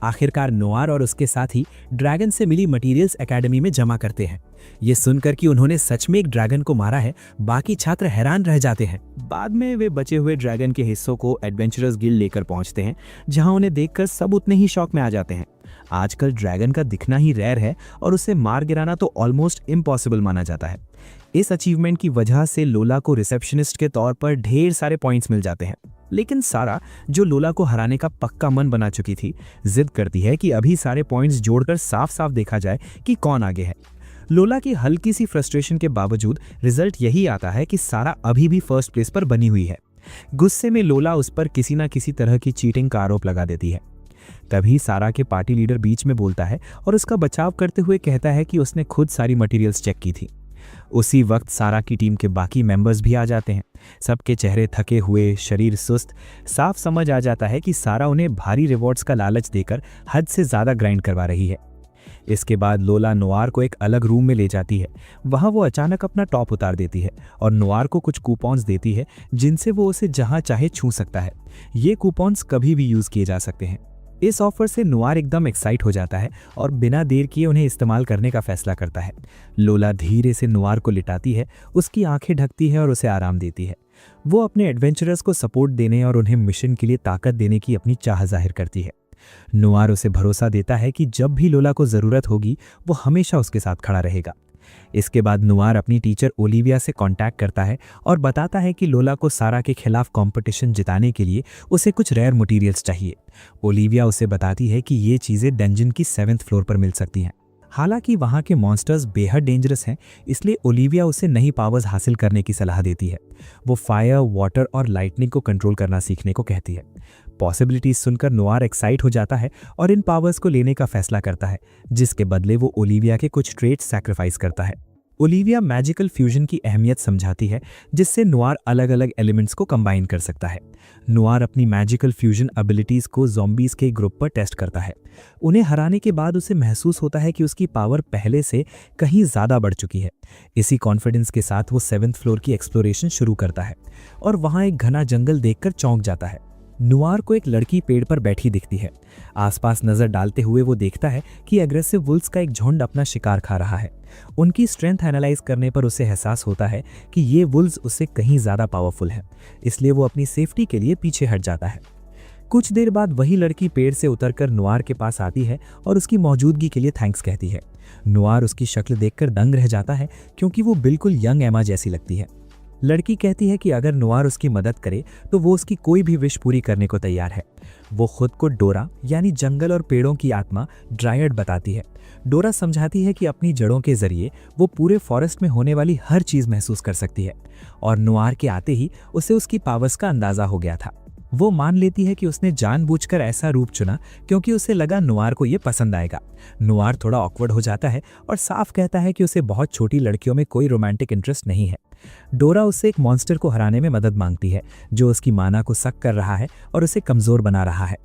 आखिरकार नोआर और उसके साथी ड्रैगन से मिली मटेरियल्स एकेडमी में जमा करते हैं। ये सुनकर कि उन्होंने सच में एक ड्रैगन को मारा है, बाकी छात्र हैरान रह जाते हैं। बाद में वे बचे हुए ड्रैगन के हिस्सों को एडवेंचरर्स गिल्ड लेकर पहुंचते हैं, जहां उन्हें देखकर सब उतने ही शौक में आ जाते हैं। आजकल ड्रैगन का दिखना ही रेयर है और उसे मार गिराना तो ऑलमोस्ट इम्पॉसिबल माना जाता है। इस अचीवमेंट की वजह से लोला को रिसेप्शनिस्ट के तौर पर ढेर सारे पॉइंट्स मिल जाते हैं। लेकिन सारा, जो लोला को हराने का पक्का मन बना चुकी थी, जिद करती है कि अभी सारे पॉइंट्स जोड़कर साफ साफ देखा जाए कि कौन आगे है। लोला की हल्की सी फ्रस्ट्रेशन के बावजूद रिजल्ट यही आता है कि सारा अभी भी फर्स्ट प्लेस पर बनी हुई है। गुस्से में लोला उस पर किसी न किसी तरह की चीटिंग का आरोप लगा देती है। तभी सारा के पार्टी लीडर बीच में बोलता है और उसका बचाव करते हुए कहता है कि उसने खुद सारी मटेरियल्स चेक की थी। उसी वक्त सारा की टीम के बाकी मेंबर्स भी आ जाते हैं। सबके चेहरे थके हुए, शरीर सुस्त। साफ समझ आ जाता है कि सारा उन्हें भारी रिवॉर्ड्स का लालच देकर हद से ज़्यादा ग्राइंड करवा रही है। इसके बाद लोला नोआर को एक अलग रूम में ले जाती है। वहाँ वो अचानक अपना टॉप उतार देती है और नोआर को कुछ कूपन्स देती है, जिनसे वो उसे जहाँ चाहे छू सकता है। ये कूपन्स कभी भी यूज़ किए जा सकते हैं। इस ऑफर से नोआर एकदम एक्साइट हो जाता है और बिना देर किए उन्हें इस्तेमाल करने का फैसला करता है। लोला धीरे से नोआर को लिटाती है, उसकी आंखें ढकती है और उसे आराम देती है। वो अपने एडवेंचरर्स को सपोर्ट देने और उन्हें मिशन के लिए ताकत देने की अपनी चाह जाहिर करती है। नोआर उसे भरोसा देता है कि जब भी लोला को ज़रूरत होगी वो हमेशा उसके साथ खड़ा रहेगा। इसके बाद नोआर अपनी टीचर ओलिविया से कांटेक्ट करता है और बताता है कि लोला को सारा के खिलाफ कंपटीशन जिताने के लिए उसे कुछ रेयर मटेरियल्स चाहिए। ओलिविया उसे बताती है कि ये चीज़ें डंजन की 7th फ्लोर पर मिल सकती हैं। हालांकि वहाँ के मॉन्स्टर्स बेहद डेंजरस हैं, इसलिए ओलिविया उसे नई पावर्स हासिल करने की सलाह देती है। वो फायर, वाटर और लाइटनिंग को कंट्रोल करना सीखने को कहती है। पॉसिबिलिटीज सुनकर नोआर एक्साइट हो जाता है और इन पावर्स को लेने का फैसला करता है, जिसके बदले वो ओलिविया के कुछ ट्रेट्स सैक्रिफाइस करता है। ओलिविया मैजिकल फ्यूजन की अहमियत समझाती है, जिससे नुआर अलग अलग एलिमेंट्स को कंबाइन कर सकता है। नुआर अपनी मैजिकल फ्यूजन एबिलिटीज को ज़ॉम्बीज के ग्रुप पर टेस्ट करता है। उन्हें हराने के बाद उसे महसूस होता है कि उसकी पावर पहले से कहीं ज़्यादा बढ़ चुकी है। इसी कॉन्फिडेंस के साथ वो 7th फ्लोर की एक्सप्लोरेशन शुरू करता है और वहाँ एक घना जंगल देखकर चौंक जाता है। नुआर को एक लड़की पेड़ पर बैठी दिखती है। आसपास नजर डालते हुए वो देखता है कि एग्रेसिव वुल्व्स का एक झुंड अपना शिकार खा रहा है। उनकी स्ट्रेंथ एनालाइज करने पर उसे एहसास होता है कि ये वुल्व्स उससे कहीं ज़्यादा पावरफुल है, इसलिए वो अपनी सेफ्टी के लिए पीछे हट जाता है। कुछ देर बाद वही लड़की पेड़ से उतरकर नुआर के पास आती है और उसकी मौजूदगी के लिए थैंक्स कहती है। नुआर उसकी शक्ल देखकर दंग रह जाता है, क्योंकि वो बिल्कुल यंग एमा जैसी लगती है। लड़की कहती है कि अगर नुआर उसकी मदद करे तो वो उसकी कोई भी विश पूरी करने को तैयार है। वो खुद को डोरा यानी जंगल और पेड़ों की आत्मा ड्रायड बताती है। डोरा समझाती है कि अपनी जड़ों के जरिए वो पूरे फॉरेस्ट में होने वाली हर चीज़ महसूस कर सकती है, और नुआर के आते ही उसे उसकी पावर्स का अंदाज़ा हो गया था। वो मान लेती है कि उसने जानबूझकर ऐसा रूप चुना क्योंकि उसे लगा नुआर को ये पसंद आएगा। नुआर थोड़ा ऑकवर्ड हो जाता है और साफ कहता है कि उसे बहुत छोटी लड़कियों में कोई रोमांटिक इंटरेस्ट नहीं है। डोरा उससे एक मॉन्स्टर को हराने में मदद मांगती है, जो उसकी माना को सक कर रहा है और उसे कमज़ोर बना रहा है।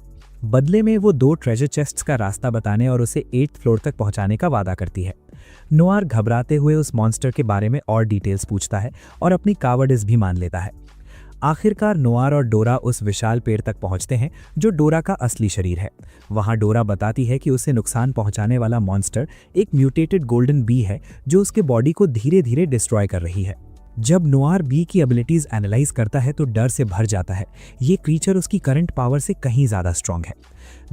बदले में वो 2 ट्रेजर चेस्ट्स का रास्ता बताने और उसे 8th फ्लोर तक पहुंचाने का वादा करती है। नुआर घबराते हुए उस मॉन्स्टर के बारे में और डिटेल्स पूछता है और अपनी कावर्डिस भी मान लेता है। आखिरकार नुआर और डोरा उस विशाल पेड़ तक पहुंचते हैं जो डोरा का असली शरीर है। वहां डोरा बताती है कि उसे नुकसान पहुंचाने वाला मॉन्स्टर एक म्यूटेटेड गोल्डन बी है, जो उसके बॉडी को धीरे धीरे डिस्ट्रॉय कर रही है। जब नुआर बी की एबिलिटीज एनालाइज करता है तो डर से भर जाता है। ये क्रीचर उसकी करंट पावर से कहीं ज़्यादा स्ट्रांग है।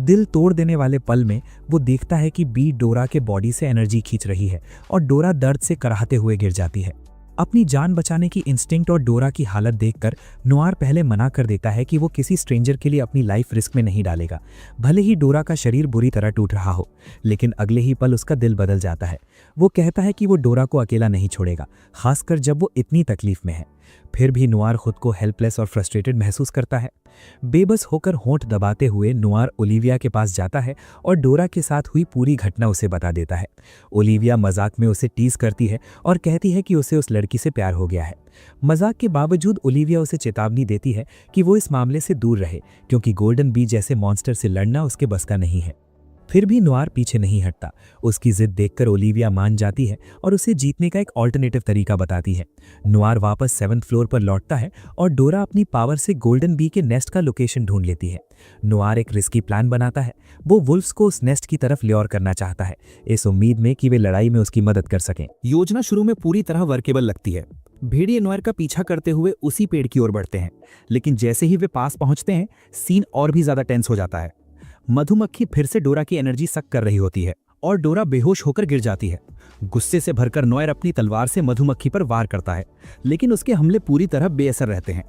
दिल तोड़ देने वाले पल में वो देखता है कि बी डोरा के बॉडी से एनर्जी खींच रही है और डोरा दर्द से कराहते हुए गिर जाती है। अपनी जान बचाने की इंस्टिंक्ट और डोरा की हालत देखकर नुआर पहले मना कर देता है कि वो किसी स्ट्रेंजर के लिए अपनी लाइफ रिस्क में नहीं डालेगा, भले ही डोरा का शरीर बुरी तरह टूट रहा हो। लेकिन अगले ही पल उसका दिल बदल जाता है। वो कहता है कि वो डोरा को अकेला नहीं छोड़ेगा, खासकर जब वो इतनी तकलीफ में है। फिर भी नुआर खुद को हेल्पलेस और फ्रस्ट्रेटेड महसूस करता है। बेबस होकर होंठ दबाते हुए नुआर ओलिविया के पास जाता है और डोरा के साथ हुई पूरी घटना उसे बता देता है। ओलिविया मजाक में उसे टीज करती है और कहती है कि उसे उस लड़की से प्यार हो गया है। मजाक के बावजूद ओलिविया उसे चेतावनी देती है कि वो इस मामले से दूर रहे, क्योंकि गोल्डन बी जैसे मॉन्स्टर से लड़ना उसके बस का नहीं है। फिर भी नुआर पीछे नहीं हटता। उसकी जिद देखकर ओलिविया मान जाती है और उसे जीतने का एक ऑल्टरनेटिव तरीका बताती है। नुआर वापस 7th फ्लोर पर लौटता है और डोरा अपनी पावर से गोल्डन बी के नेस्ट का लोकेशन ढूंढ लेती है। नुआर एक रिस्की प्लान बनाता है। वो वुल्फ्स को उस नेस्ट की तरफ ल्योर करना चाहता है, इस उम्मीद में कि वे लड़ाई में उसकी मदद कर सकें। योजना शुरू में पूरी तरह वर्केबल लगती है। भेड़िए नुआर का पीछा करते हुए उसी पेड़ की ओर बढ़ते हैं, लेकिन जैसे ही वे पास पहुंचते हैं, सीन और भी ज्यादा टेंस हो जाता है। मधुमक्खी फिर से डोरा की एनर्जी सक कर रही होती है और डोरा बेहोश होकर गिर जाती है। गुस्से से भरकर नॉयर अपनी तलवार से मधुमक्खी पर वार करता है, लेकिन उसके हमले पूरी तरह बेअसर रहते हैं।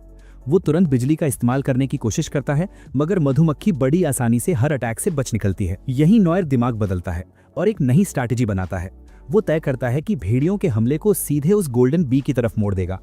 वो तुरंत बिजली का इस्तेमाल करने की कोशिश करता है, मगर मधुमक्खी बड़ी आसानी से हर अटैक से बच निकलती है। यही नॉयर दिमाग बदलता है और एक नई स्ट्रैटेजी बनाता है। वो तय करता है कि भेड़ियों के हमले को सीधे उस गोल्डन बी की तरफ मोड़ देगा,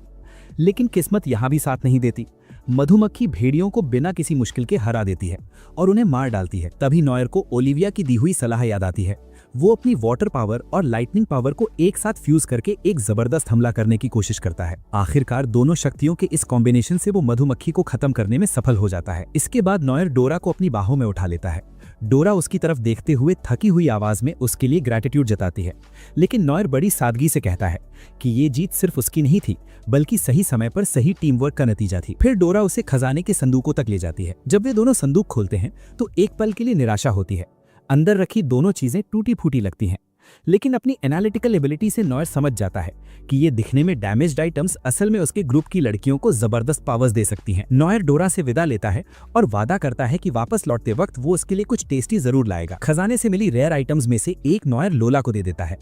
लेकिन किस्मत यहां भी साथ नहीं देती। मधुमक्खी भेड़ियों को बिना किसी मुश्किल के हरा देती है और उन्हें मार डालती है। तभी नॉयर को ओलिविया की दी हुई सलाह याद आती है। वो अपनी वाटर पावर और लाइटनिंग पावर को एक साथ फ्यूज करके एक जबरदस्त हमला करने की कोशिश करता है। आखिरकार दोनों शक्तियों के इस कॉम्बिनेशन से वो मधुमक्खी को खत्म करने में सफल हो जाता है। इसके बाद नॉयर डोरा को अपनी बाहों में उठा लेता है। डोरा उसकी तरफ देखते हुए थकी हुई आवाज में उसके लिए ग्रैटिट्यूड जताती है, लेकिन नॉयर बड़ी सादगी से कहता है कि ये जीत सिर्फ उसकी नहीं थी, बल्कि सही समय पर सही टीम वर्क का नतीजा थी। फिर डोरा उसे खजाने के संदूकों तक ले जाती है। जब वे दोनों संदूक खोलते हैं तो एक पल के लिए निराशा होती है। अंदर रखी दोनों चीजें टूटी फूटी लगती हैं, लेकिन अपनी एनालिटिकल एबिलिटी से नॉयर समझ जाता है कि ये दिखने में डैमेज्ड आइटम्स असल में उसके ग्रुप की लड़कियों को जबरदस्त पावर्स दे सकती हैं। नॉयर डोरा से विदा लेता है और वादा करता है कि वापस लौटते वक्त वो उसके लिए कुछ टेस्टी जरूर लाएगा। खजाने से मिली रेयर आइटम्स में से एक नॉयर लोला को दे देता है।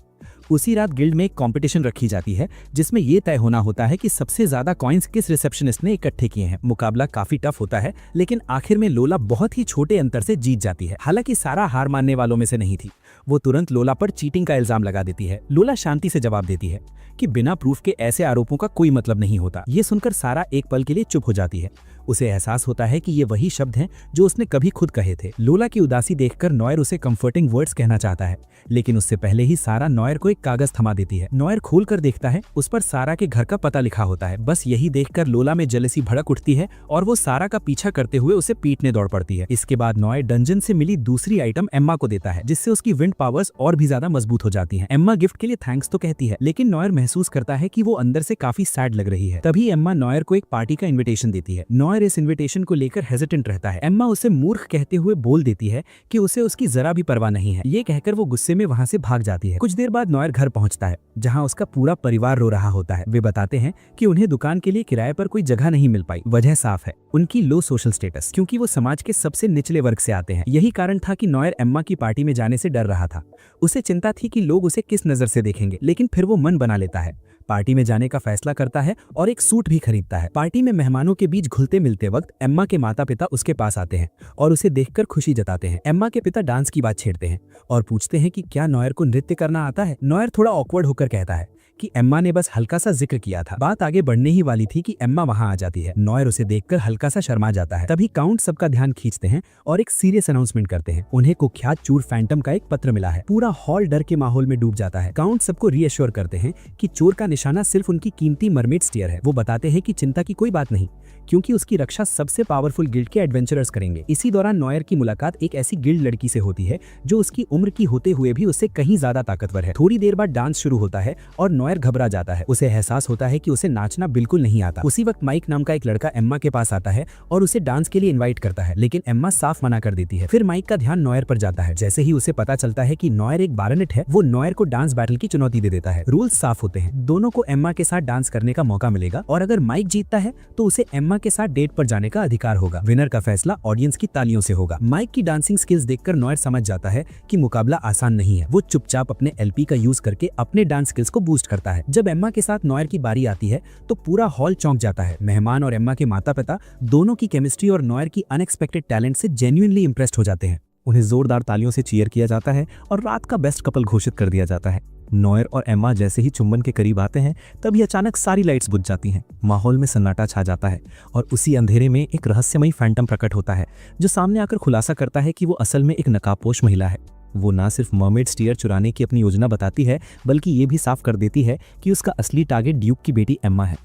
उसी रात गिल्ड में एक कंपटीशन रखी जाती है, जिसमें यह तय होना होता है कि सबसे ज्यादा कॉइन्स किस रिसेप्शनिस्ट ने इकट्ठे किए हैं। मुकाबला काफी टफ होता है, लेकिन आखिर में लोला बहुत ही छोटे अंतर से जीत जाती है। हालांकि सारा हार मानने वालों में से नहीं थी। वो तुरंत लोला पर चीटिंग का इल्जाम लगा देती है। लोला शांति से जवाब देती है कि बिना प्रूफ के ऐसे आरोपों का कोई मतलब नहीं होता। ये सुनकर सारा एक पल के लिए चुप हो जाती है। उसे एहसास होता है कि ये वही शब्द हैं जो उसने कभी खुद कहे थे। लोला की उदासी देखकर नॉयर उसे कंफर्टिंग वर्ड्स कहना चाहता है, लेकिन उससे पहले ही सारा नॉयर को एक कागज थमा देती है। नॉयर खोल कर देखता है, उस पर सारा के घर का पता लिखा होता है। बस यही देखकर लोला में जेलसी भड़क उठती है और वो सारा का पीछा करते हुए उसे पीटने दौड़ पड़ती है। इसके बाद नॉयर डंजन से मिली दूसरी आइटम एम्मा को देता है, जिससे उसकी विंड पावर्स और भी ज्यादा मजबूत हो जाती हैं। एम्मा गिफ्ट के लिए थैंक्स तो कहती है, लेकिन नॉयर महसूस करता है कि वो अंदर से काफी सैड लग रही है। तभी एम्मा नॉयर को एक पार्टी का इन्विटेशन देती है। नॉयर इस इन्विटेशन को लेकर हेजिटेंट रहता है। एम्मा उसे मूर्ख कहते हुए बोल देती है कि उसे उसकी जरा भी परवाह नहीं है। ये कहकर वो गुस्से में वहां से भाग जाती है। कुछ देर बाद नॉयर घर पहुंचता है, जहां उसका पूरा परिवार रो रहा होता है। वे बताते हैं कि उन्हें दुकान के लिए किराए पर कोई जगह नहीं मिल पाई। वजह साफ है, उनकी लो सोशल स्टेटस, क्योंकि वो समाज के सबसे निचले वर्ग से आते हैं। यही कारण था कि नॉयर एम्मा की पार्टी में जाने से डर रहा था। उसे चिंता थी कि लोग उसे किस नजर से देखेंगे, लेकिन फिर वो मन बना लेता है, पार्टी में जाने का फैसला करता है और एक सूट भी खरीदता है। पार्टी में मेहमानों के बीच घुलते मिलते वक्त एम्मा के माता पिता उसके पास आते हैं और उसे देखकर खुशी जताते हैं। एम्मा के पिता डांस की बात छेड़ते हैं और पूछते हैं कि क्या नॉयर को नृत्य करना आता है। नॉयर थोड़ा ऑकवर्ड होकर कहता है कि एम्मा ने बस हल्का सा जिक्र किया था। बात आगे बढ़ने ही वाली थी कि एम्मा वहां आ जाती है। नॉयर उसे देखकर हल्का सा शर्मा जाता है। तभी काउंट सबका ध्यान खींचते हैं और एक सीरियस अनाउंसमेंट करते हैं। उन्हें कुख्यात चोर फैंटम का एक पत्र मिला है। पूरा हॉल डर के माहौल में डूब जाता है। काउंट सबको रीअश्योर करते हैं कि चोर का निशाना सिर्फ उनकी कीमती मरमेड स्टीयर है। वो बताते हैं कि चिंता की कोई बात नहीं, क्योंकि उसकी रक्षा सबसे पावरफुल गिल्ड के एडवेंचरर्स करेंगे। इसी दौरान नॉयर की मुलाकात एक ऐसी गिल्ड लड़की से होती है जो उसकी उम्र की होते हुए भी उससे कहीं ज्यादा ताकतवर है। थोड़ी देर बाद डांस शुरू होता है और नॉयर घबरा जाता है। उसे एहसास होता है कि उसे नाचना बिल्कुल नहीं आता। उसी वक्त माइक नाम का एक लड़का एम्मा के पास आता है और उसे डांस के लिए इनवाइट करता है, लेकिन एम्मा साफ मना कर देती है। फिर माइक का ध्यान नॉयर पर जाता है। जैसे ही उसे पता चलता है कि नॉयर एक बारनेट है, वो नॉयर को डांस बैटल की चुनौती दे देता है। रूल्स साफ होते हैं, दोनों को एम्मा के साथ डांस करने का मौका मिलेगा और अगर माइक जीतता है तो उसे एम्मा के साथ डेट पर जाने का अधिकार होगा। विनर का फैसला ऑडियंस की तालियों से होगा। माइक की डांसिंग स्किल्स देखकर नॉयर समझ जाता है कि मुकाबला आसान नहीं है। वो चुपचाप अपने एलपी का यूज करके अपने डांस स्किल्स को बूस्ट करता है। जब एम्मा के साथ नॉयर की बारी आती है तो पूरा हॉल चौंक जाता है। मेहमान और एम्मा के माता पिता दोनों की केमिस्ट्री और नॉयर की अनएक्सपेक्टेड टैलेंट से जेन्युइनली इंप्रेस्ड हो जाते हैं। उन्हें जोरदार तालियों से चीयर किया जाता है और रात का बेस्ट कपल घोषित कर दिया जाता है। नॉयर और एम्मा जैसे ही चुंबन के करीब आते हैं, तभी अचानक सारी लाइट्स बुझ जाती हैं। माहौल में सन्नाटा छा जाता है और उसी अंधेरे में एक रहस्यमयी फैंटम प्रकट होता है, जो सामने आकर खुलासा करता है कि वो असल में एक नकाबपोश महिला है। वो ना सिर्फ मर्मेड स्टीयर चुराने की अपनी योजना बताती है, बल्कि ये भी साफ कर देती है कि उसका असली टारगेट ड्यूक की बेटी एम्मा है।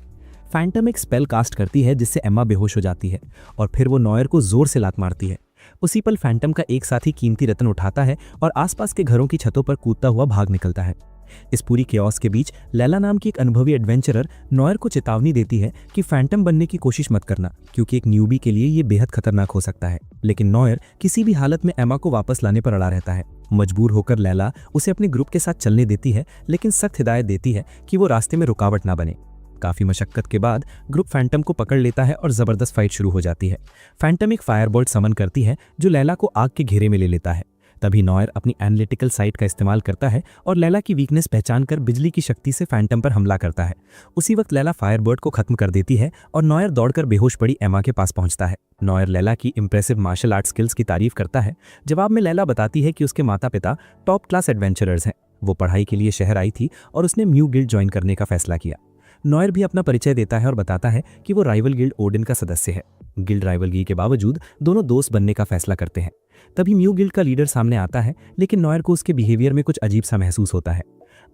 फैंटम एक स्पेल कास्ट करती है जिससे एम्मा बेहोश हो जाती है और फिर वो नॉयर को जोर से लात मारती है। उसी पल फैंटम का एक साथी कीमती रत्न उठाता है और आसपास के घरों की छतों पर कूदता हुआ भाग निकलता है। इस पूरी केओस के बीच लैला नाम की एक अनुभवी एडवेंचरर नॉयर को चेतावनी देती है कि फैंटम बनने की कोशिश मत करना, क्योंकि एक न्यूबी के लिए ये बेहद खतरनाक हो सकता है। लेकिन नॉयर किसी भी हालत में एम्मा को वापस लाने पर अड़ा रहता है। मजबूर होकर लैला उसे अपने ग्रुप के साथ चलने देती है, लेकिन सख्त हिदायत देती है कि वो रास्ते में रुकावट ना बने। काफी मशक्कत के बाद ग्रुप फैंटम को पकड़ लेता है और जबरदस्त फाइट शुरू हो जाती है। फैंटम एक फायरबोल्ट समन करती है जो लैला को आग के घेरे में ले लेता है। तभी नॉयर अपनी एनालिटिकल साइट का इस्तेमाल करता है और लैला की वीकनेस पहचान कर बिजली की शक्ति से फैंटम पर हमला करता है। उसी वक्त लैला फायरबर्ड को खत्म कर देती है और नॉयर दौड़कर बेहोश पड़ी एम्मा के पास पहुंचता है। नॉयर लैला की इंप्रेसिव मार्शल आर्ट स्किल्स की तारीफ करता है। जवाब में लैला बताती है कि उसके माता पिता टॉप क्लास एडवेंचरर्स हैं। वो पढ़ाई के लिए शहर आई थी और उसने म्यू गिल्ड ज्वाइन करने का फैसला किया। नॉयर भी अपना परिचय देता है और बताता है कि वो राइवल गिल्ड ओडिन का सदस्य है। गिल्ड राइवलगी के बावजूद दोनों दोस्त बनने का फैसला करते हैं। तभी म्यू गिल्ड का लीडर सामने आता है, लेकिन नॉयर को उसके बिहेवियर में कुछ अजीब सा महसूस होता है।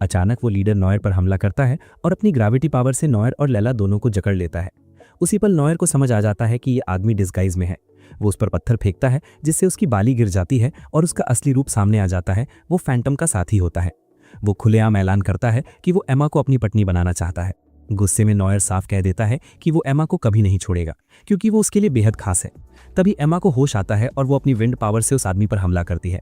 अचानक वो लीडर नॉयर पर हमला करता है और अपनी ग्रेविटी पावर से नॉयर और लैला दोनों को जकड़ लेता है। उसी पल नॉयर को समझ आ जाता है कि ये आदमी डिस्गाइज में है। वो उस पर पत्थर फेंकता है जिससे उसकी बाली गिर जाती है और उसका असली रूप सामने आ जाता है। वो फैंटम का साथी होता है। वो खुलेआम ऐलान करता है कि वो एम्मा को अपनी पत्नी बनाना चाहता है। गुस्से में नॉयर साफ कह देता है कि वो एम्मा को कभी नहीं छोड़ेगा, क्योंकि वो उसके लिए बेहद खास है। तभी एम्मा को होश आता है और वो अपनी विंड पावर से उस आदमी पर हमला करती है।